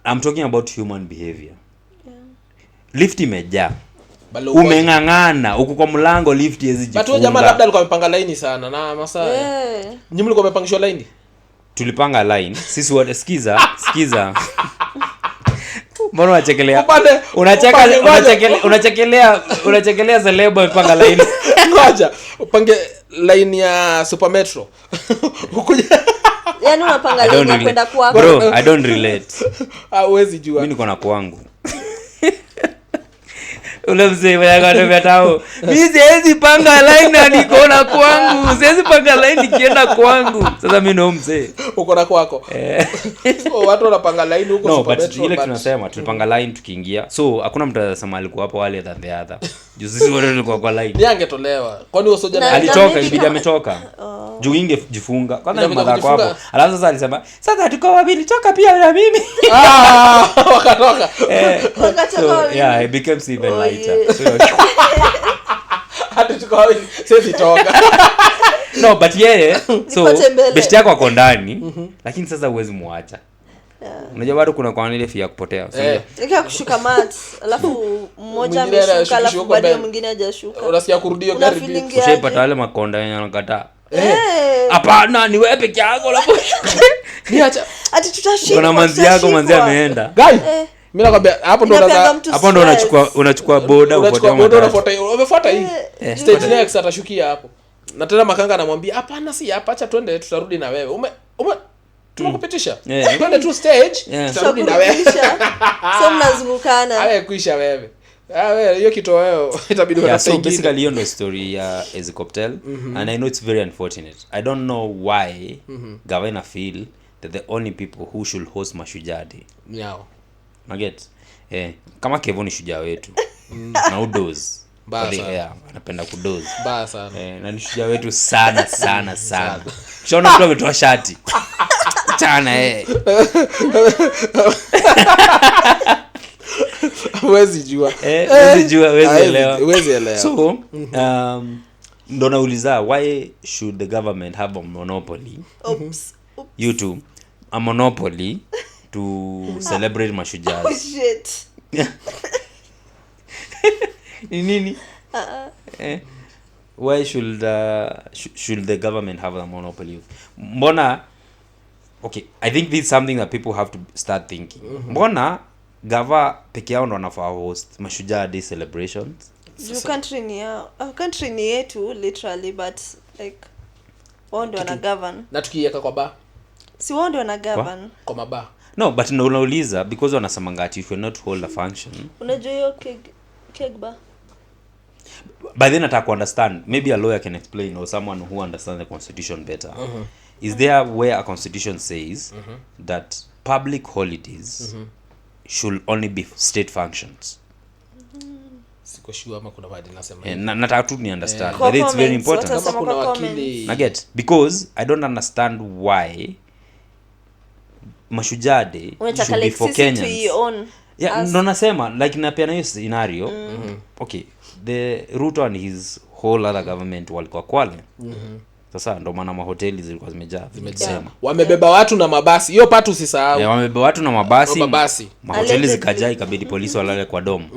I'm talking about human behavior. Lift imejaa. Umengangana huko kwa mlango lift hizi jifunga. But jamaa labda alikuwa amepanga line sana na masaa. Nyinyi mlikuwa mmepangishwa line? Tulipanga line. Sisi wote sikiza. Mbona unachekelea? Unachekelea celeb mpanga line. Ngoja, upange line ya Super Metro. Yaani unapanga line kwenda kwako. Bro, I don't relate. Hauwezi jua. Mimi niko na kwangu. Ule mzee mwenye tao. Mimi siwezi panga line na niko na kwangu. Siwezi panga line nikienda kwangu. Sasa mimi ndo mzee. Uko na kwako. So watu wanapanga line huko Super Metro. Ile tunasema tulipanga line tukiingia. So hakuna mtu anasema alikuwa hapo wale than the other. Juu sisi wote tulikuwa kwa line. Ni angetolewa. Kwani wewe soja alitoka ibidi ametoka. Juu ingejifunga. Kwanza mmadha kwa hapo. Alafu sasa alisema, "Sasa tuko wawili toka pia na mimi." Wakatoka. So yeah, it becomes even lighter. Hadi tuko wawili. Sisi toka. No, but yeye so best yako ako ndani, lakini sasa huwezi muacha. Unajua bado kuna kwa ile fia kupotea. Nika kushuka mat, alafu mmoja ameshuka alafu bado mwingine hajashuka. Unasikia kurudia gari bila. Ushapata wale makonda yenye wanakataa. Hapana, ni wewe peke yako alafu niacha. Ati tutashinda. Kuna manzi yako manzi ameenda. Guys, mimi nakwambia hapo ndo unachukua boda umefuata hii. Stage next atashukia hapo. Na tena makanga anamwambia hapana si hapa acha twende tutarudi na wewe. Tunakupitisha. Twende tu stage tutarudi na wewe. So mnazungukana. Awe kuisha wewe. Wewe hiyo kitoweo itabidi unataka. So basically hiyo ndo story ya Azee Coptel and I know it's very unfortunate. I don't know why governor feel that the only people who should host Mashujaa Day. Yao. Maget. Kama Kevo ni shujaa wetu. Na udoze. Yeah, anapenda kudoze. Baya sana. Na ni shujaa wetu sana. Kishaona mtu ametoa shati. Chana Huwezi jua. Huwezi elewa. So, ndo nauliza why should the government have a monopoly? Oops. YouTube a monopoly to celebrate Mashujaa. Oh shit. Nini? Why should the government have a monopoly? Mbona okay, I think this is something that people have to start thinking. Mbona gava peke yao ndo wanafaa host Mashujaa Day celebrations? Your country ni yetu literally, but like wao ndo wana govern. Na tukiweka kwa bar. Si wao ndo wana govern kwa mabar. No, but no unauliza because wanasema ngati if you not hold a function. Unajua hiyo keg bar. By then nataka understand, maybe a lawyer can explain or someone who understands the constitution better. Is there where a constitution says that public holidays should only be state functions? siko sure ama kuna wadi nasema nataka tu ni understand but it's very important kama kuna wakili I get because I don't understand why Mashujaa Day should be for Kenyans. Yeah, ndo nasema like napeana hiyo scenario. Okay, the Ruto and his whole other government walikuwa Kwale. Sasa ndo maana mahoteli zilikuwa zimejaa. Wamebeba watu na mabasi. Hiyo patu usisahau. Wamebeba watu na mabasi. Mahoteli zikajaa ikabidi polisi walale kwa domo.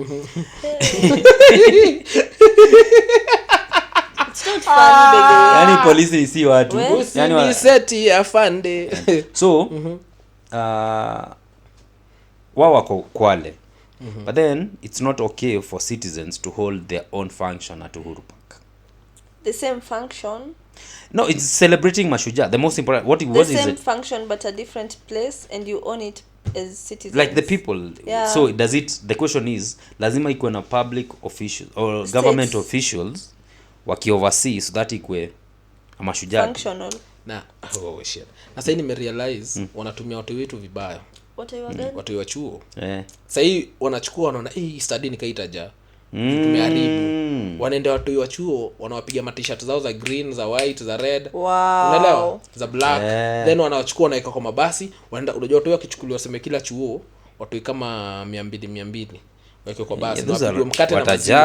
Yani polisi si watu. Yani ni seti afande. So wao wako Kwale. But then it's not okay for citizens to hold their own function at Uhuru Park. The same function? No, it's celebrating Mashujaa. The most important what is it? The same function but a different place and you own it as citizens. Like the people. Yeah. So does it the question is lazima ikuwe na public officials or States. Government officials waki oversee so that ikuwe a Mashujaa functional. Na shit. Na sasa nimerealize wanatumia watu wetu vibaya. Watu wa chuo. Sasa hii wanachukua wanaona study nikaitaja. Tumeharibu. Wanaenda watu wa chuo wanawapiga t-shirt zao za green, za white, za red. Wow. Unaelewa? Za black. Then wanachukua wanaweka kwa mabasi, wanaenda unajua watu wakichukuliwa waseme kila chuo watu kama 200 waweke kwa basi. Wapigwe mkate na maziwa.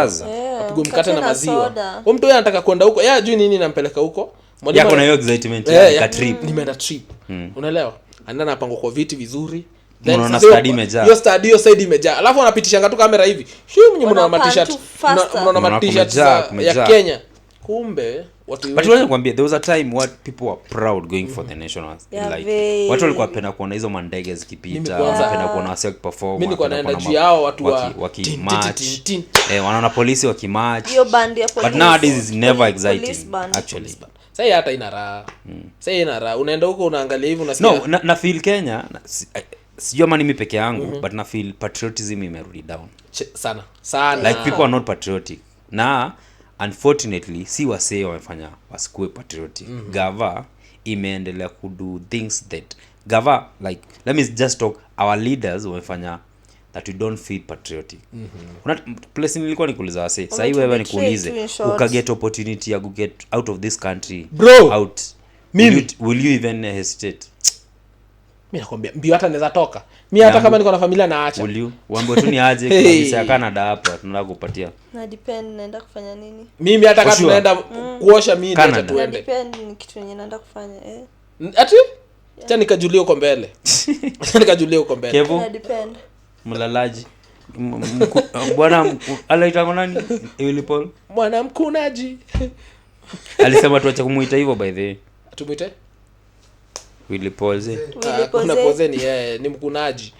Wapigwe mkate na maziwa. Huyo mtu yeye anataka kwenda huko. Yeye ajui nini nampeleka huko. Mwalimu kuna hiyo excitement ya trip. Nimeenda trip. Unaelewa? Anaenda napangwa kwa viti vizuri. Unaona study imejaa. Hiyo study hiyo side imejaa. Alafu wanapitisha tu kamera hivi. Mwenye mnaona t-shirt. Mnaona t-shirt ya Kenya. Kumbe watu but wewe kwambia there was a time what people were proud going for the national like watu walikuwa wanapenda kuona hizo mandege zikipita, wanapenda kuona wasi perform. Mimi nilikuwa naenda juu yao watu wakimarch. Wanaona polisi wakimarch. Hiyo band ya police. But nowadays is never exciting actually. Sasa hata ina raha. Sasa ina raha. Unaenda huko unaangalia hivi unasikia. No, na feel Kenya sijua mani mimi peke yangu but na feel patriotism imerudi down sana like people are not patriotic na unfortunately si wasee wamefanya wasikue patriotic. Gava imeendelea ku do things that Gava like let me just talk our leaders wamefanya that we don't feel patriotic. Kuna place nilikuwa nikuuliza wasee sasa hivi wewe nikuulize ukaget opportunity ya get out of this country out will you even hesitate? Mimi nakwambia mbio hata naweza toka. Mimi hata kama niko na familia naacha. Will you? Uambe tu ni aje kwa visa ya Canada hapa tunataka kupatia. Na depend naenda kufanya nini. Mimi hata kama tunaenda kuosha mimi ndio tuende. Depend ni kitu yenye naenda kufanya Ati? Acha nikajulie huko mbele. Acha nikajulie huko mbele. Na depend. Mlalaji. Bwana alaitwa nani? Paul. Bwana mkunaji. Alisema tuache kumuita hivyo by the way. Tumuite? Willy Paul. Kuna Paul ni yeye ni mkunaji.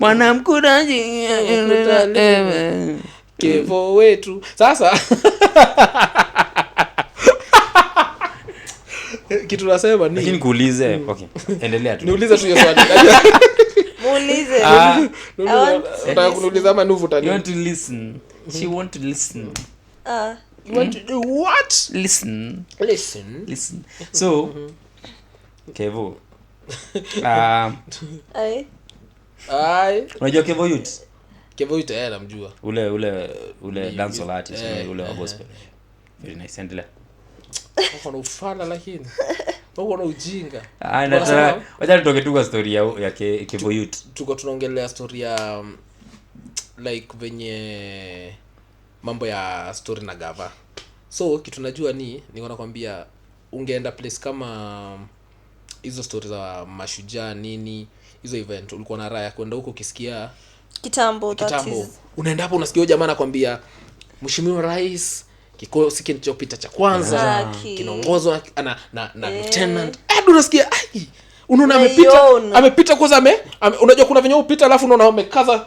Bwana mkunaji. Kevo wetu. Sasa kitu nasema ni lakini kuulize okay endelea tu. Niulize tu hiyo swali. Muulize. Nataka kuniuliza ama nuvu tani. You want to listen. She want to listen. You want to do what? Listen. So Kevo. Unajua Kevo Youth? Kevo Youth namjua. Ule dance artist ule wa gospel. Very nice endelea. Wako na ufala lakini. Wako na ujinga. Wacha tutoke tu kwa story ya Kevo Youth. Tuko tunaongelea story ya like venye mambo ya story na Gava. So kitu najua niko nakwambia ungeenda place kama hizo stories za Mashujaa nini hizo event ulikuwa na raha ya kwenda huko ukisikia kitambo. Unaenda hapo unasikia jamaa anakuambia Mheshimiwa Rais kikosi kilichopita cha kwanza kinaongozwa na lieutenant. Unasikia unaona amepita kwanza unajua kuna venye upita alafu unaona amekaza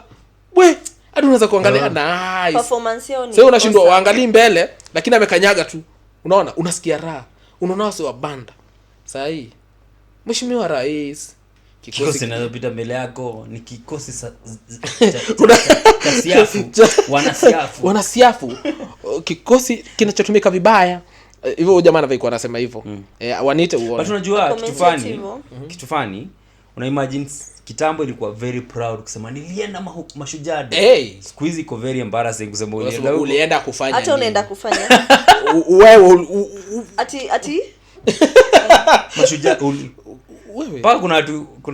hadi unaweza kuangalia nice performance yao ni sasa unashindwa uangalie mbele lakini amekanyaga tu unaona unasikia raha unaona wase wa banda sasa hii Mheshimiwa Rais kikosi kinachopita mbele yako ni kikosi wanasiafu kikosi kinachotumika vibaya hivyo jamaa anavyokuwa anasema hivyo wanite uone but unajua kitu fani una imagine kitambo ilikuwa very proud kusema nilienda Mashujaa. Siku hizi iko very embarrassing kusema ulienda kufanya. Hata unaenda kufanya. Wewe ati Mashujaa wewe. Paka kuna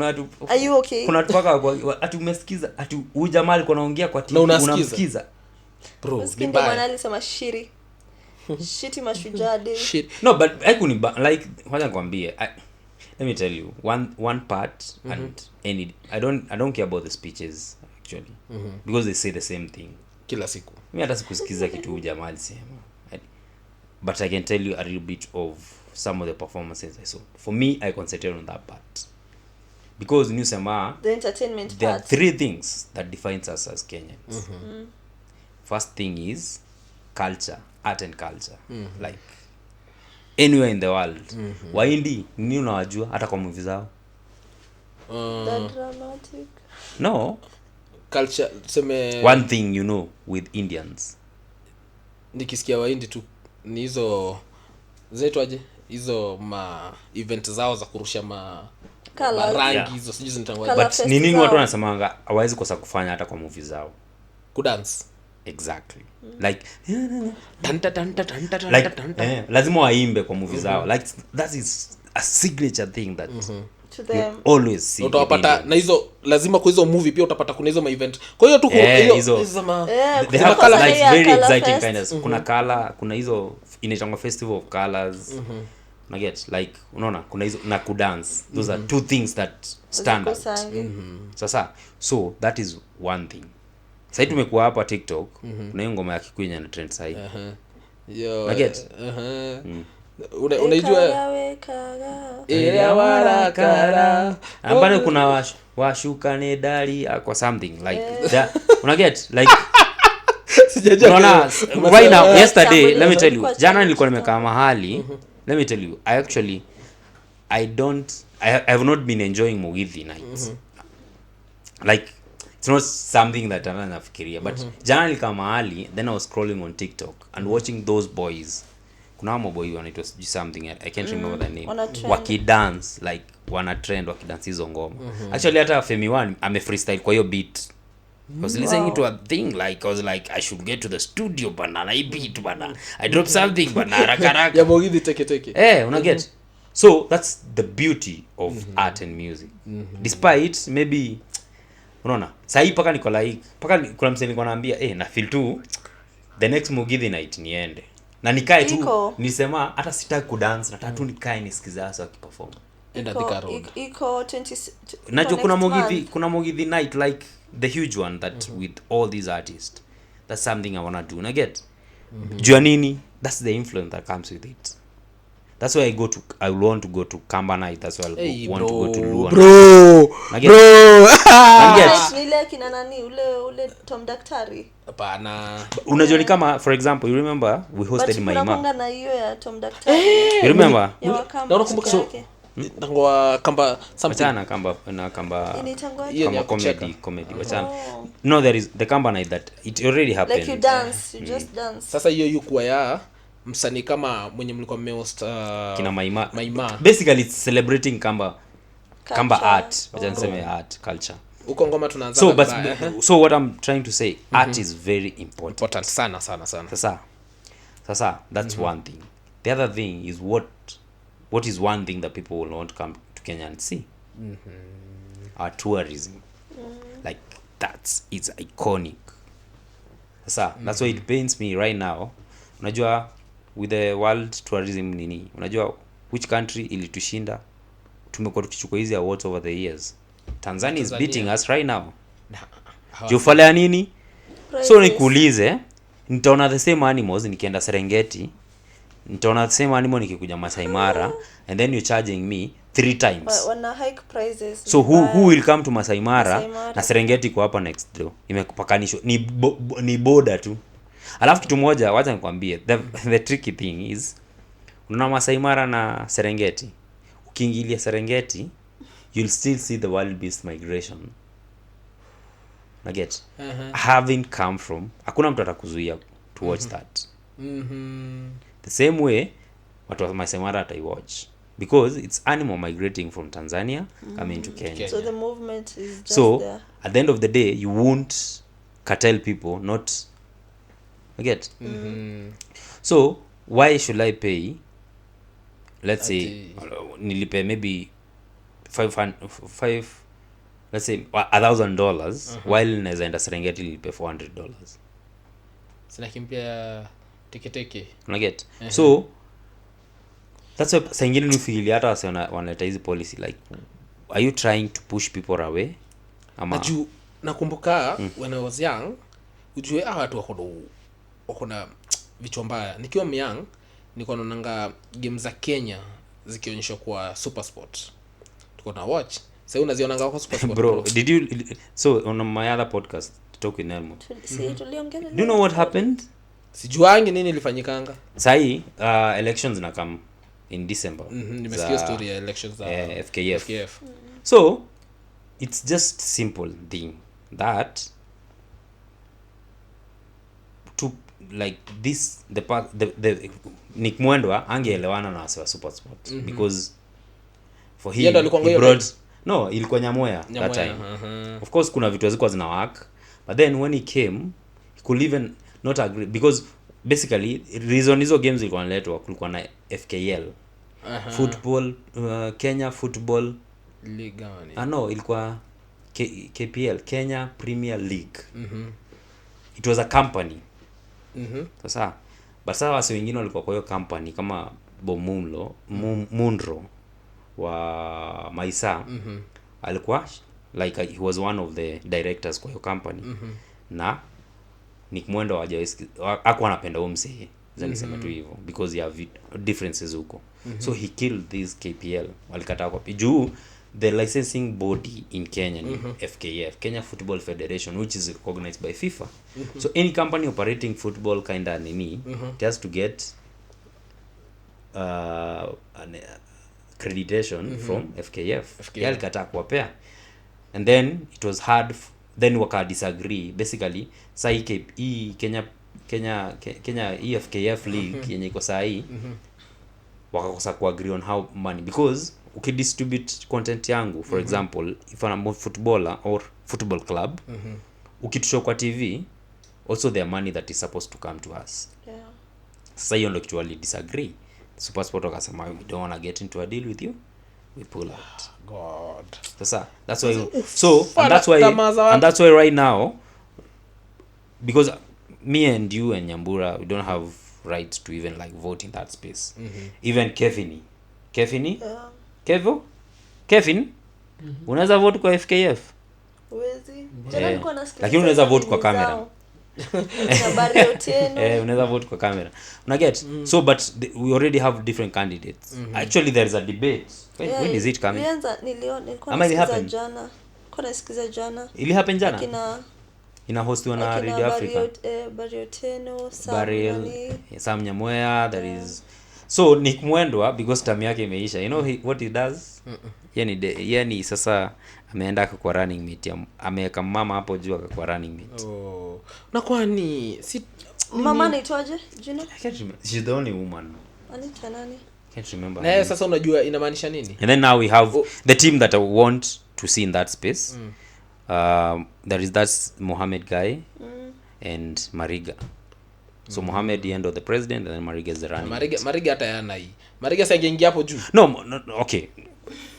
watu are you okay? Kuna watu paka ati umesikiza ati huyu jamaa alikuwa anaongea kwa TV unamsikiza. Bro, ni mbaya. Alisema shiri. Shiti Mashujaa. No, but like wacha nikwambie. Let me tell you one part and any I don't care about the speeches actually because they say the same thing kila siku. Mimi hata sikusikiza kitu jamaa alisema. But I can tell you a little bit of some of the performances I saw. For me, I concentrate on that part because new sema the entertainment there part. Are 3 things that defines us as Kenyans. First thing is culture, art and culture. Like anywhere in the world. Waindi nini unawajua hata kwa movie zao? The dramatic. No. Culture seme one thing you know with Indians. Nikisikia Waindi tu ni hizo Inaitwa Aje hizo ma event zao za kurusha rangi hizo sijui zinaitwa. But ni nini watu wanasemanga hawezi kosa kufanya hata kwa movie zao? Kudance. Exactly. Like lazima waimbe kwa movie zao. Like that is a signature thing that to them always see. Utapata na hizo lazima kwa hizo movie pia utapata kuna hizo event. Kwa hiyo tu hizo they have like very exciting kind of kuna color, kuna hizo inaitwa festival of colors. Na get like unaona kuna hizo na kudance. Those are 2 things that stand out. Sasa so that is one thing. Sasa tumekuwa hapa TikTok kuna hiyo ngoma ya Kikuyu na trend sasa hivi. Yo. Get Unaijua ile warakara ambao kuna washuka ne dali kwa something like that. Una get like sijajua right now. Yesterday let me tell you, jana nilikuwa nimekaa mahali. Let me tell you, I have not been enjoying Mugithi nights. Like it's not something that I'm nafikiria but jana nilikaa mahali, then I was scrolling on TikTok and watching those boys. Kuna wamo boy wanaitwa something I can't remember the name. Wakidance like wana trend wakidance hizo ngoma. Actually hata Femi One ame freestyle kwa hiyo beat. I was listening to a thing like I was like I should get to the studio bana I beat bana I drop something bana haraka ya Mugithi teke una get. So that's the beauty of art and music. Despite maybe unaona sasa paka niko like paka kuna msanii niko naambia na feel tu the next Mugithi night niende na nikae tu nisema hata sitaki kudance nataka tu nikae nisikize hasa wakiperform. Iko 20 najua kuna Mugithi night like the huge one that with all these artists. That's something I want to do. Na get jua nini, that's the influence that comes with it. That's why I want to go to Kamba night. That's why I want to go to Luan. Bro. Nile kina nani ule Tom Daktari. Hapana. Unajua ni kama for example, you remember we hosted Maima. Kuna na hiyo ya Tom Daktari. You remember? Na unakumbuka so Tangwa Kamba something. Wachana Kamba na Kamba. Kama comedy. Wachana. No, there is the Kamba night that it already happened. Like you dance, you just dance. Sasa hiyo yuko ya msanii kama mwenye mlikuwa mmehost kina Maima. Basically it's celebrating Kamba art. Wacha niseme art culture. Uko ngoma tunaanza. So what I'm trying to say, art is very important sana. Sasa that's one thing. The other thing is what is one thing that people will not come to Kenya and see? Our tourism. Like it's iconic. Sasa that's why it pains me right now. Unajua with the world tourism nini? Unajua which country ilitushinda? Tumekuwa tukichukua hizi awards over the years. Tanzania is beating us right now. Jufala nini? So nikuulize, nitaona the same animals nikienda Serengeti. Nitaona the same animal nikikuja Masai Mara and then you're charging me 3 times. Wana hike prices. So who will come to Masai Mara na Serengeti kwa hapa next door? Imekupakanishwa ni border tu. Alafu kitu moja wacha nikwambie, the tricky thing is unaona Masai Mara na Serengeti. Ukiingilia Serengeti you'll still see the wild beast migration. Na get having come from hakuna mtu atakuzuia to watch that. The same way watu wa Masai Mara watch because it's animal migrating from Tanzania coming to Kenya. So the movement is just So there. at the end of the day, you won't cartel people, not get. So why should I pay, let's say nilipe maybe let's say $1,000 while naweza enda Serengeti nilipe $400? Sinakimbia teke unaget. So that's why saa ingine nifikiria hata wase wanaleta hizi policy like, are you trying to push people away ama Aju nakumbuka when I was young, ujue watu wako na vichwa mbaya. Nikiwa young nilikuwa naonanga game za Kenya zikionyeshwa kwa Super Sport, tuko na watch. Sasa unazionanga kwa Super Sport bro. Did you so on my other podcast talk with Nelmo, Tuliongea. do you know what happened? Sijuangi nini ilifanyikanga. Sahi elections na come in December. Nimesikia story ya elections za FKF. So it's just simple thing that to like this the Nick Mwendwa angeelewana na wase wa Super Sport because for him he brought no ilikuwa Nyamoya that time. Of course kuna vitu zilikuwa zina work, but then when he came he could even not agree because basically reason hizo games zilikuwa naletwa, kulikuwa na FKL football Kenya football league gani no ilikuwa KPL, Kenya Premier League. It was a company. Sasa but sasa wase wengine walikuwa kwa hiyo company kama Bomumlo Munro wa Maisa alikuwa like he was one of the directors kwa hiyo company. Na Nick Mwendwa hakuwa anapenda huyo msee, niseme tu hivyo, because ya differences huko. So he killed this KPL, walikataa kwa juu the licensing body in Kenya ni FKF, Kenya Football Federation, which is recognized by FIFA. So any company operating football kinda nini it has to get an accreditation from FKF. Alikataa kuwapea, and then it was hard then waka disagree basically. Sai Kenya FKF league yenye iko sahi wakakosa kuagree on how money, because ukidistribute content yangu for example if I'm a footballer or football club ukitushow kwa TV also their money that is supposed to come to us. Sasa hiyo ndio kitu wali disagree. Super Sport wakasema we don't want to get into a deal with you, we pull out. God. Sasa that's why and that's why right now, because me and you and Nyambura we don't have right to even like vote in that space. Even Kevin unaweza vote kwa FKF Uwezi. Lakini unaweza vote kwa camera. Na unaweza vote kwa camera. Una get? So but we already have different candidates. Actually there is a debate. When is it coming? Nilikuwa nasikiza jana. Ili happen jana? Ina hostiwa na Radio Africa. Sam Nyamoya, there is. So Nick Mwendwa, because time yake imeisha, you know what he does? Yani sasa ameenda kwa running mate, ameweka mama hapo juu kwa running mate. Na kwani si mama anaitwa aje jina? I can't remember. She's the only woman. Anaitwa nani? I can't remember. Na sasa unajua inamaanisha nini? And then now we have the team that I want to see in that space. There is that Mohammed guy and Mariga. So Mohammed the end of the president, and then Mariga is the running. Mariga hata yana hii. Mariga sasa angeingia hapo juu. No, okay.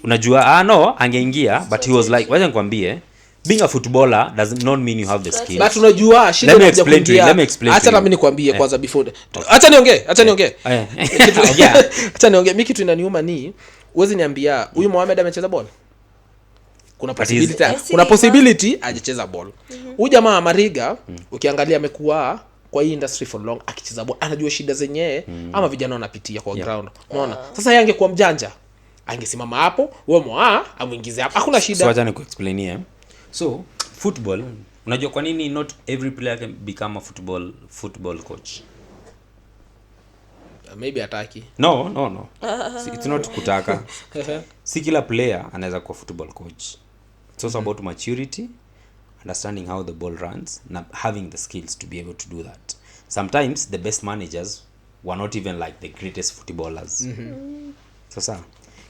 Unajua no angeingia, but he was like, wacha nikwambie, being a footballer does not mean you have the skills. But unajua shida let me explain. Acha mimi nikwambie kwanza before. Acha niongee. Acha niongee. Mimi kitu inaniuma ni uwezi niambia huyu Mohamed amecheza ball. Kuna possibility hajacheza ball. Huyu jamaa Mariga ukiangalia amekuwa kwa hii industry for long akicheza ball, anajua shida zenyewe ama vijana wanapitia kwa ground. Unaona? Sasa yeye angekuwa mjanja, angesimama hapo, wewe amuingize hapo. Hakuna shida. So acha nikuexplainie. So football, unajua kwa nini not every player can become a football coach? Maybe ataki. No. It's not kutaka. Si kila player anaweza kuwa football coach. It's also about maturity, understanding how the ball runs, and having the skills to be able to do that. Sometimes the best managers were not even like the greatest footballers. Sasa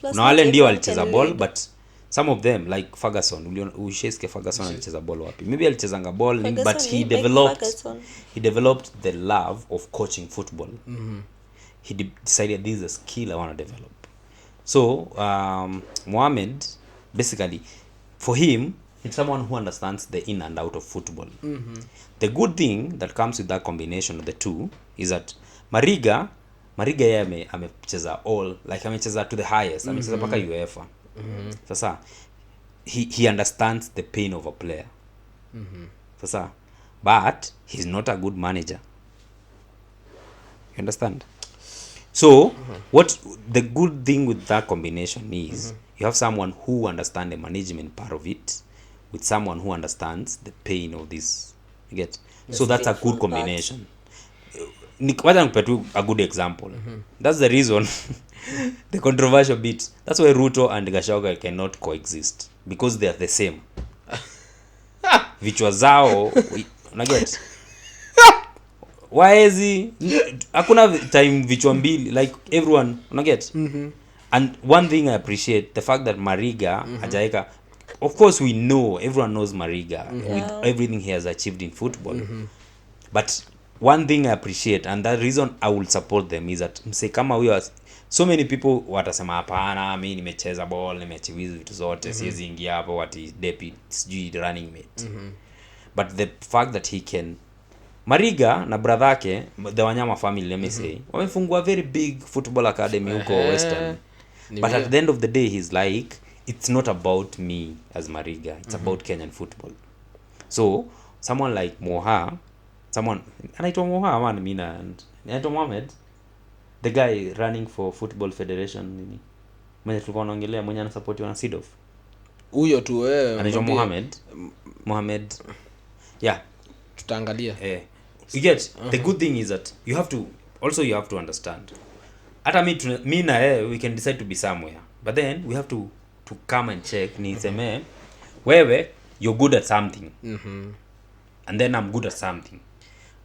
Plus na wale not ndio everyone walicheza can ball lead. but some of them like Ferguson ushesikia Ferguson alicheza ball wapi, maybe alichezanga ball but Ferguson he ni developed the love of coaching football. He decided this is a skill I want to develop. So Mohamed basically for him it's someone who understands the in and out of football. The good thing that comes with that combination of the two is that Mariga yeye amecheza all like amecheza to the highest, amecheza paka UEFA. Sasa he understands the pain of a player. Sasa but he's not a good manager. You understand? So what the good thing with that combination is you have someone who understands the management part of it with someone who understands the pain of this. You get? So that's a good combination. Wacha nikupe tu a good example. That's the reason the controversial bit. That's why Ruto and Gachagua cannot coexist because they are the same. Vichwa zao unaget? Waezi hakuna time vichwa mbili like everyone unaget? And one thing I appreciate the fact that Mariga hajaeka, of course we know everyone knows Mariga with everything he has achieved in football. But one thing I appreciate and the reason I will support them is that mse kama huyo, so many people watasema hapana mimi nimecheza ball nimeachieve vitu zote siwezi ingia hapo wati deputy running mate. But the fact that he can Mariga na brother yake the Wanyama family let me say wamefungua very big football academy huko Western. But at the end of the day he's like it's not about me as Mariga, it's about Kenyan football. So someone like someone anaitwa Moha mimi anaitwa Mohamed, the guy running for football federation nini mwenye tulikuwa tunaongelea mwenye anasupportiwa na Sidof huyo tu wewe anaitwa Mohamed yeah tutaangalia you get the good thing is that you have to understand hata mimi na we can decide to be somewhere but then we have to come and check ni seme wewe you're good at something and then I'm good at something,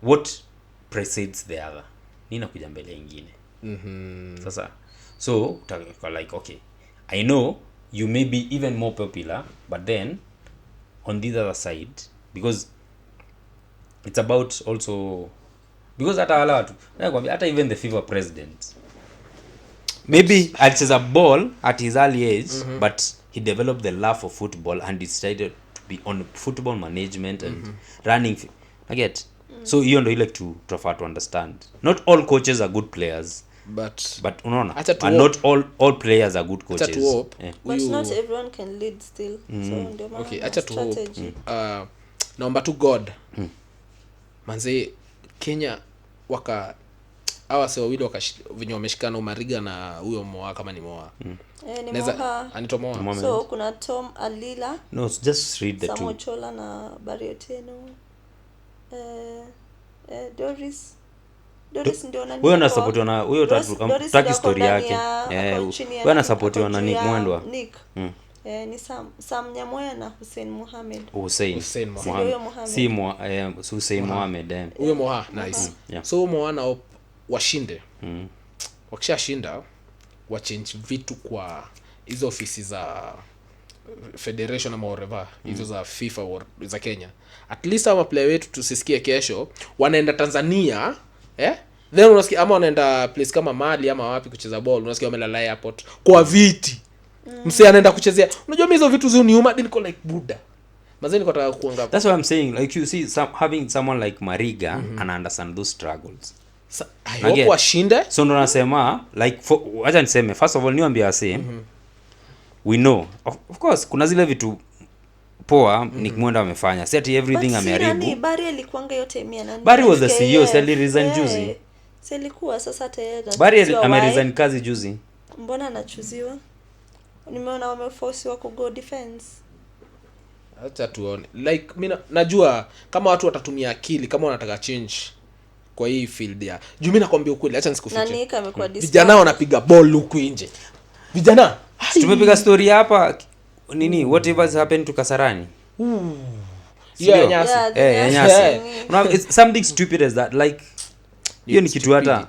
what precedes the other, nina kuja mbele nyingine. Sasa so like okay I know you may be even more popular but then on the other side because it's about also because hata wala watu nakwambia hata even the FIFA president maybe alicheza ball at his early age but he developed the love for football and decided to be on football management and running I get so hiyo ndio ile to understand not all coaches are good players but unaona and not all players are good coaches but not everyone can lead still so ndio maana okay acha tu naomba tu God manze Kenya hawa sio wawili wenye wameshikana Mariga na huyo Moa kama ni Moa ni Moha anito Moa so kuna Tom Alila no just read the two Samochola na Barioteno Doris ndio nani huyo anasupportiwa na huyo taki story yake huyo anasupportiwa na Nick Mwendwa ni Sam Nyamoya na Hussein Mohamed Hussein Mohamed huyo Moha nice so Moha na washinde wakishashinda wachange vitu kwa hizo ofisi za federation ama whatever hizo za FIFA za Kenya at least ama player wetu tusisikie kesho wanaenda Tanzania then unasikia ama wanaenda place kama Mali ama wapi kucheza ball unasikia wamelala airport kwa viti msee anaenda kuchezea unajua hizo vitu zuniuma niko like buda mazeni kwa nataka kuanga that's what I'm saying like you see having someone like Mariga and understand those struggles I hope washinde so ndo nasema like acha niseme first of all niwaambie wase we know of course kuna zile vitu poa Nick Mwenda amefanya si ati everything ameharibu Bari alikuanga yote 100 Bari was the CEO sali resign juzi silikuwa sasa tayari Bari ameresign kazi juzi mbona anachuziwa nimeona wameforcewa ku go defense acha tuone like mimi najua kama watu watatumia akili kama wanataka change kwa hii field ya juu mimi nakwambia ukweli acha nisikufiche nani kama kwa vijana wanapiga ball huku nje vijana tumepiga story hapa nini whatever has happened to Kasarani yeah nyasi it's something stupid as that like hiyo ni kitu hata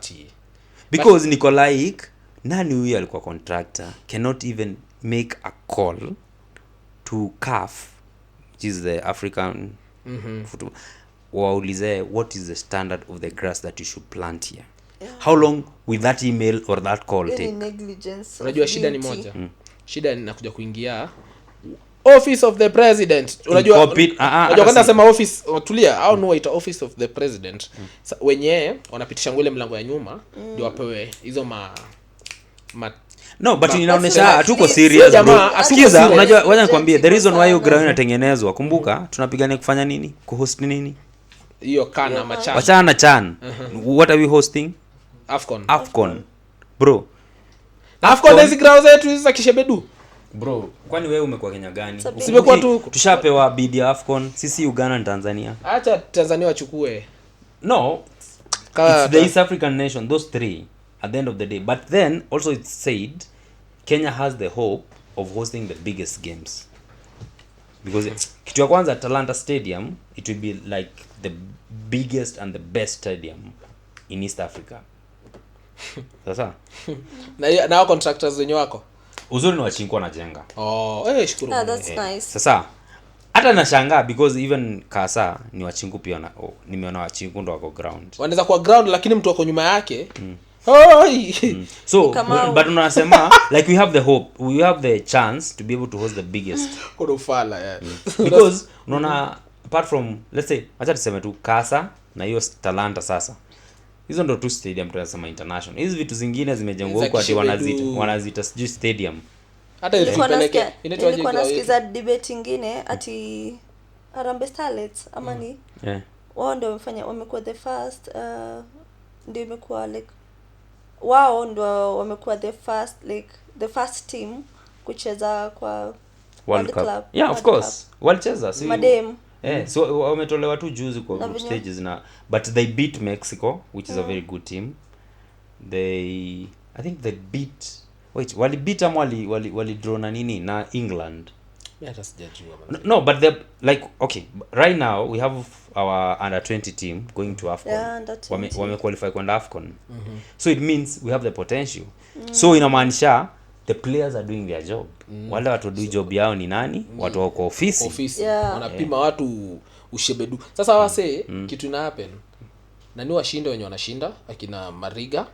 because niko like nani huyu alikuwa contractor cannot even make a call to CAF, which is the African football, waulize what is the standard of the grass that you should plant here. How long will that email or that call take? Negligence. Unajua shida ni moja. Shida ni nakuja kuingia office of the president. Unajua kwanza sema office, tulia, au no ita office of the president. Wenyewe wanapitisha ngule mlango ya nyuma ndio wapewe hizo no, but inaonesha hatuko serious bro. Sikiza, unajua wacha nikwambie the reason why hiyo ground inatengenezwa, kumbuka tunapigania kufanya nini? Kuhost nini? Hiyo kana machan. Wachana chan. What are we hosting? Afcon. Bro. Afcon hizi ground zetu hizi za kishebedu. Bro, kwani wewe umekuwa Kenya gani? Usibekuwa tu tushapewa bid ya Afcon. Sisi Uganda na Tanzania. Acha Tanzania wachukue. No. It's the East African nation, those three at the end of the day. But then also it's said Kenya has the hope of hosting the biggest games. Because kitu ya kwanza Talanta Stadium, it will be like the biggest and the best stadium in East Africa. Sasa na contractors wenyewe wako uzuri ni wachinko na jenga. Shukuru. That's nice. Sasa hata nashangaa because even Kasa ni wachinko pia na nimeona wachinko ndo wako ground. Wanaweza kuwa ground lakini mtu wako nyuma yake. So but unasema like we have the hope, we have the chance to be able to host the biggest. Kodofala Because unaona apart from let's say acha tuseme tu Kasa na hiyo Talanta sasa. Hizo ndo tu stadium tunasema international. Hizi vitu zingine zimejengwa huko ati wanazita sijui stadium. Hata ile peleke Inaitwa Aje. Nasikiza debate nyingine ati Harambee Starlets ama ni wao ndio wamekuwa the first ndio imekuwa like wao ndio wamekuwa the first team kucheza kwa World Cup. Yeah, of course. Walicheza si madem. So wametolewa tu juzi kwa stages na but they beat Mexico, which is a very good team. I think they beat wali beat am wali draw na nini na England. Hata sijajua. No, but they like okay, right now we have our under 20 team going to Afcon. Wame qualify kwenda Afcon. So it means we have the potential. So inamaanisha the players are doing their job. Wale watu do job yao ni nani? Watu wako ofisi. Wanapima watu ushebedu. Sasa wase kitu ina happen. Na ni washinde wenye wanashinda akina Mariga,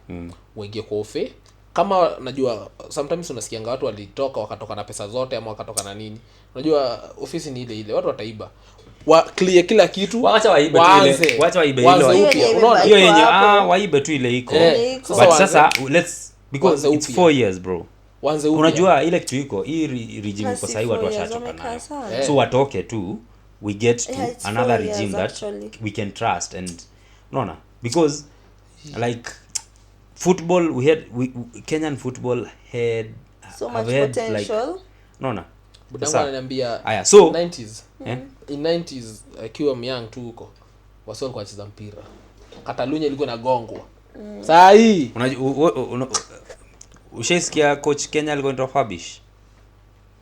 waingie kwa ofe. Kama najua sometimes unasikianga watu walitoka wakatoka na pesa zote ama wakatoka na nini. Unajua ofisi ni ile watu wataiba. Clear kila kitu. Waacha waibe tu ile. Waacha waibe ile. Unaona hiyo yenye waibe tu ile iko. But sasa let's because it's 4 years bro. Unajua ile kitu iko hii regime kwa sahi watu washachoka nayo. So watoke tu we get to another regime that we can trust and unaona because like football Kenyan football had so much potential like, unaona budangu ananiambia aya so 90s in 90s akiwa myang tu huko wasio walikuwa wanacheza mpira Katalunya ilikuwa inagongwa saa hii ushaisikia coach Kenya alikuwa anaitwa Fabish?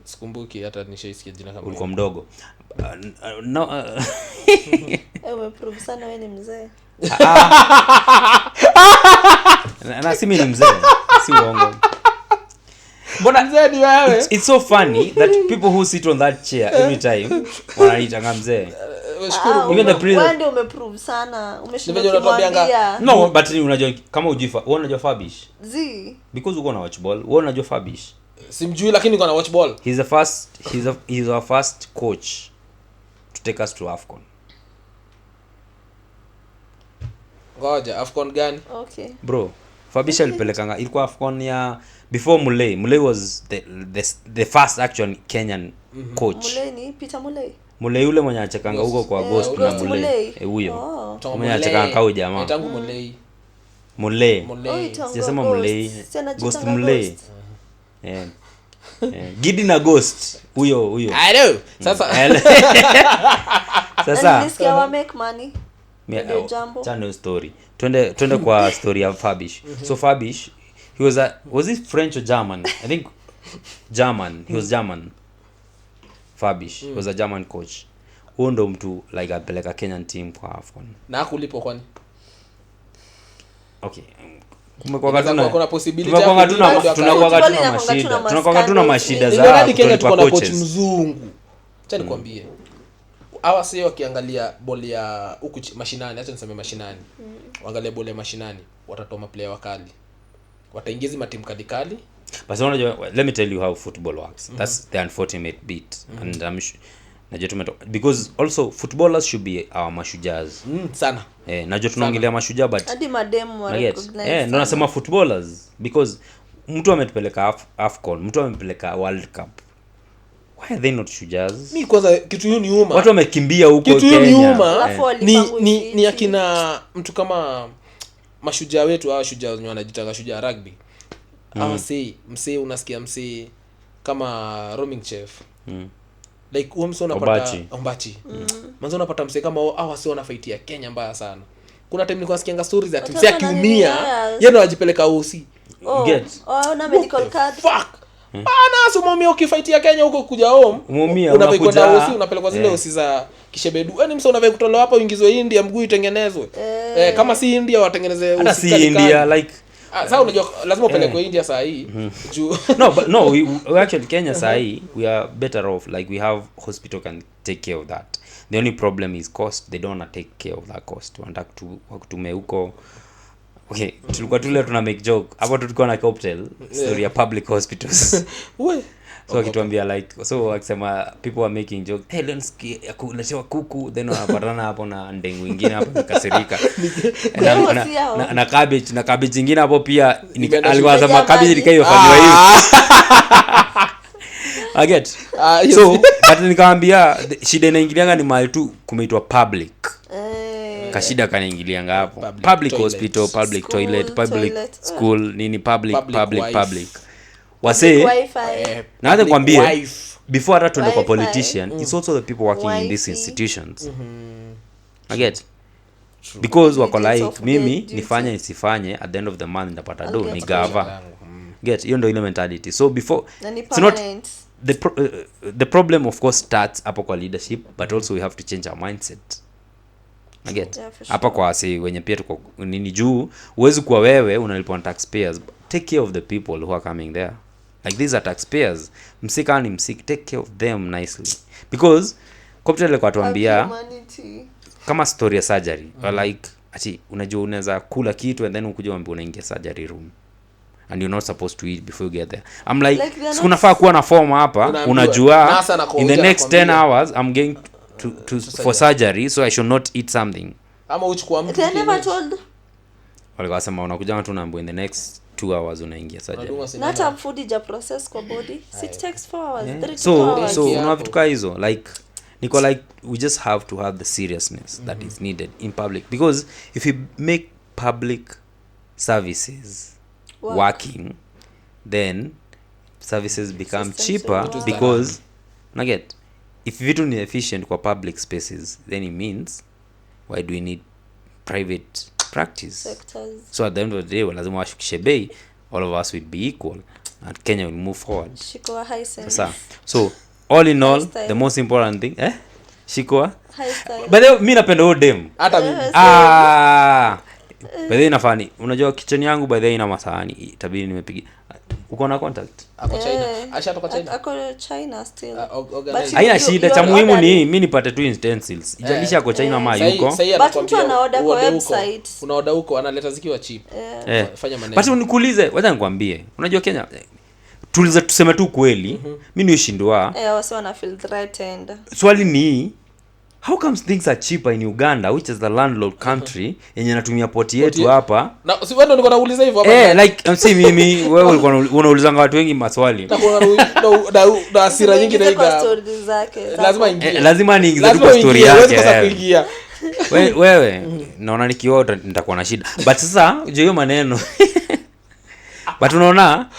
Sikumbuki hata nishaisikia jina kama ulikuwa mdogo. No umeprove sana wewe ni mzee. Na si mimi ni mzee, si uongo. Mbona mzee ni wewe? It's so funny that people who sit on that chair every time wananiita mzee. Even the president wewe ndio umeprove sana. Umeshinda kumwambia. No, but unajua kama ujifa, wewe unajua Fabish? Because uko na watch ball, wewe unajua Fabish? Simjui lakini uko na watch ball. He's our first coach to take us to Afcon. Ngoja, Afcon gani? Okay. Bro, Fabish alipelekanga ilikuwa Afcon ya before Mulei. Mulei was the first actual Kenyan coach. Mulei ni Peter Mulei. Mulei yule mwenye achekanga huko kwa Ghost na Mulei. Huyo. Mwenye achekanga kwa jamaa. Tangu Mulei. Mulei. Sijasema Mulei. Ghost Mulei. Gidi na Ghost. Huyo. I know. Sasa nisikia wa make money. Channel story. Twende kwa story ya Fabish. So Fabish, was he French or German? I think German. He was German. Fabish was a German coach. Huyo ndo mtu like apeleka Kenyan team kwa Afcon. Na kulipo kwani? Okay. kumekuwa kuna possibility tunakuwa tuna mashida za Kenya. Tuko na coach mzungu, acha nikwambie hawa sio wakiangalia boli ya huku mashinani, acha niseme mashinani, waangalie boli ya mashinani, watatoa player wakali, wataingiza matimu kali. But let me tell you how football works. That's the unfortunate bit. And najua because also footballers should be our mashujaas sana. Najua tunaongelea mashujaa but hadi madem wa recognize. Ndio nasema footballers because mtu ametupeleka AFCON, mtu amepeleka World Cup. Why are they not shujaas? Mimi kwanza kitu hiyo ni uma. Watu wamekimbia huko Kenya. Kitu hiyo ni uma. Ni akina mtu kama mashujaa wetu au shujaa wenye wanajitaka shujaa rugby. Msee unasikia msee kama roaming chef. Like umso unapata Ombachi. Manzo unapata msee kama hao sio wanafaitia Kenya mbaya sana. Kuna time nilikuwa nasikianga stories za msee akiumia, yeye ndo ajipeleka OC. Na medical card. Fuck. Bana sumomia ukifaitia Kenya huko kuja home. Unapokwenda OC unapelekwa zile OC za Kishebedu. Yaani msee unavyo kutolewa hapa uingizwe India mguu itengenezwe. Kama si India watengeneze OC si India like sasa unajua lazima upelekwe India saa hii. No, we actually Kenya saa hii we are better off, like we have hospital can take care of that. The only problem is cost. They don't want to take care of that cost. Wanataka wakutume huko. Okay, tulikuwa tuna make joke hapo, tulikuwa na Coptel story ya public hospitals. So akituambia like, so akisema people are making joke, hey let's kuletewa kuku, then wanapatana hapo na ndengu wengine hapo nikasirika. na cabbage nyingine hapo pia alikuwa anasema cabbage ilikaifanywa hivi. I get. So but nikamwambia shida inaingilianga ni mahali tu kumeitwa public. Kashida kanaingilianga hapo. Public hospital, public toilet, public school, nini public. Wase na hata kwambie before hata tuende kwa politician, it's also the people working in these institutions. I get. Because wako like mimi nifanye nisifanye, at the end of the month ndapata do ni gava. Get, hiyo ndio ile mentality. So before it's not the problem of course starts hapo kwa leadership, but also we have to change our mindset. I get. Hapa kwa wase wenye pia tuko nini juu, uwezi kuwa wewe unalipwa na taxpayers. Take care of the people who are coming there. Like these are taxpayers. Msika ni msik, take care of them nicely. Because Coptel kwa tuambia kama story ya surgery, like ati unajua unaweza kula kitu and then ukuja uambiwe unaingia surgery room and you're not supposed to eat before you get there. I'm like sikunafaa kuwa na form hapa, unajua in the next 10 hours I'm going to for surgery, so I should not eat something. Ama uchukua mtu. They never told. Walikuwa sema unakuja tu unaambiwa in the next 2 hours unaingia surgery. Not a food ija process kwa body. It takes 4 hours. Yeah. So unavituka hizo like niko like we just have to have the seriousness that is needed in public, because if you make public services working, then services become cheaper because naget if vitu ni efficient kwa public spaces, then it means why do we need private practice sectors? So at the end of the day lazima washukishe bei, all of us will be equal and Kenya will move forward. Shikwa high sense. So all in all the most important thing shikwa high style. But mimi napenda huo dem hata mimi by the way nafani, unajua kitchen yangu by the way ina masahani, itabidi nimepiga. Uko na contact ako China? Ashatoka China? Ako China still. Haina shida, cha muhimu ni mimi nipate tu utensils. Ijalisha ako China ama yuko. But mtu ana order kwa website. Una order huko analeta zikiwa cheap. Fanya maneno. But unikuulize, wacha nikwambie. Unajua Kenya tuliza tuseme tu kweli, mimi ni ushindwa. Wasi wana feel threatened. Swali ni how comes things are cheaper in Uganda, which is the landlord country, yenye natumia poti yetu hapa? Na si wewe ndio unauliza hivyo hapa. Like I'm saying mimi wewe ulikuwa unaulizanga watu wengi maswali. Na hasira nyingi na iga. Lazima niingize kwa story yake. Wewe naona nikiota nitakuwa na shida. But sasa je, hiyo maneno but unaona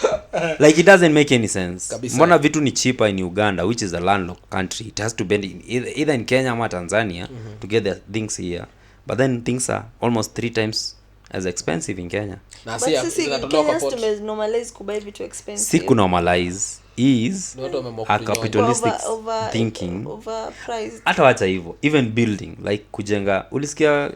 like it doesn't make any sense. Mbona vitu ni cheaper in Uganda, which is a landlocked country? It has to be either in Kenya or Tanzania to get the things here, but then things are almost 3 times as expensive in Kenya. Na sisi Kenyans tumenormalize kubuy vitu expensive. Siku normalize is a capitalistic thinking. Overpriced. Hata wacha hivyo, even building like kujenga, ulisikia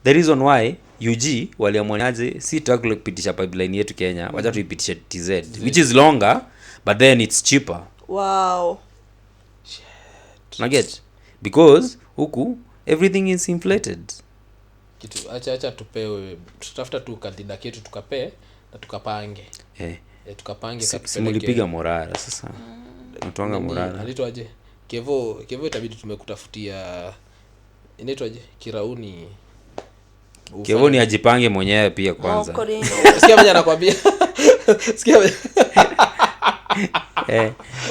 the reason why UG waliamwanaje si tutaka kupitisha pipeline yetu Kenya, wacha tuipitishe TZ, which is longer but then it's cheaper. Wow. Shit. Na get because huku everything is inflated. Kitu acha tupewe, tutafuta tu kandida ketu tukape na tukapange. Tukapange kabisa. Simulipiga morara sasa. Mtuanga morara. Inaitwa aje? Kevo itabidi tumekutafutia. Inaitwa aje? Kirauni. Kevo ni ajipange mwenyewe pia kwanza. Sikia mwenye anakuambia. Sikia.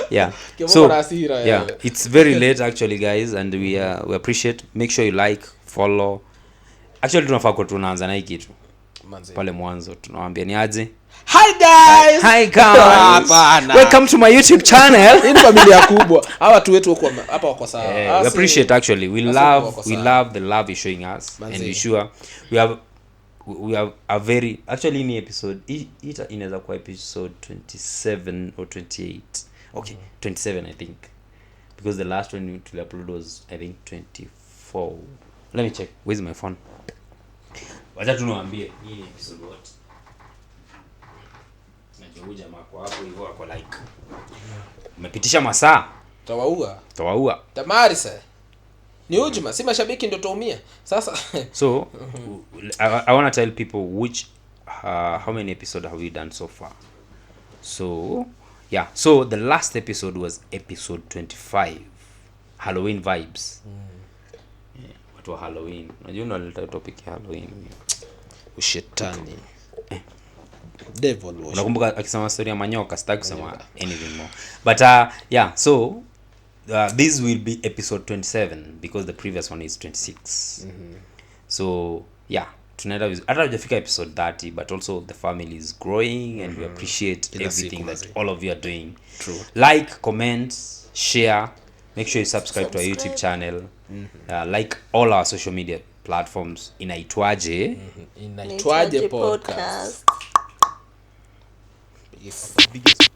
Yeah. So yeah, it's very late actually guys, and we appreciate. Make sure you like, follow. Actually tunafaa kwa tunaanza na hiki kitu pale mwanzo tunawaambia ni aje. Hi guys. Welcome to my YouTube channel. Hii familia kubwa. Hawa watu wetu hapa wako sawa. We appreciate actually. We love the love you're showing us. And we sure we have a very actually in episode it inaweza kuwa episode 27 or 28. Okay, 27 I think. Because the last one we upload was I think 24. Let me check. Where's my phone? Wacha tunawaambie hii episode what. Najua jamaa kwa hapo hivyo ako like. Umepitisha masaa. Tawaua. Tamari sasa. Ni ujuma, si mashabiki ndio taumia. Sasa so I want to tell people which how many episodes have we done so far. So yeah, so the last episode was episode 25, Halloween vibes. Watu wa Halloween. Unajua ndio topic ya Halloween. Ushetani. Devil worship. Unakumbuka akisema story ya manyoka, sitaki kusema anything more. But yeah, so this will be episode 27 because the previous one is 26. So yeah, tunaenda hata hujafika episode 30, but also the family is growing and we appreciate everything that all of you are doing. True. Like, comment, share, make sure you subscribe to our YouTube channel. Like all our social media platforms. Inaitwa Aje. Inaitwa Aje podcast. Biggest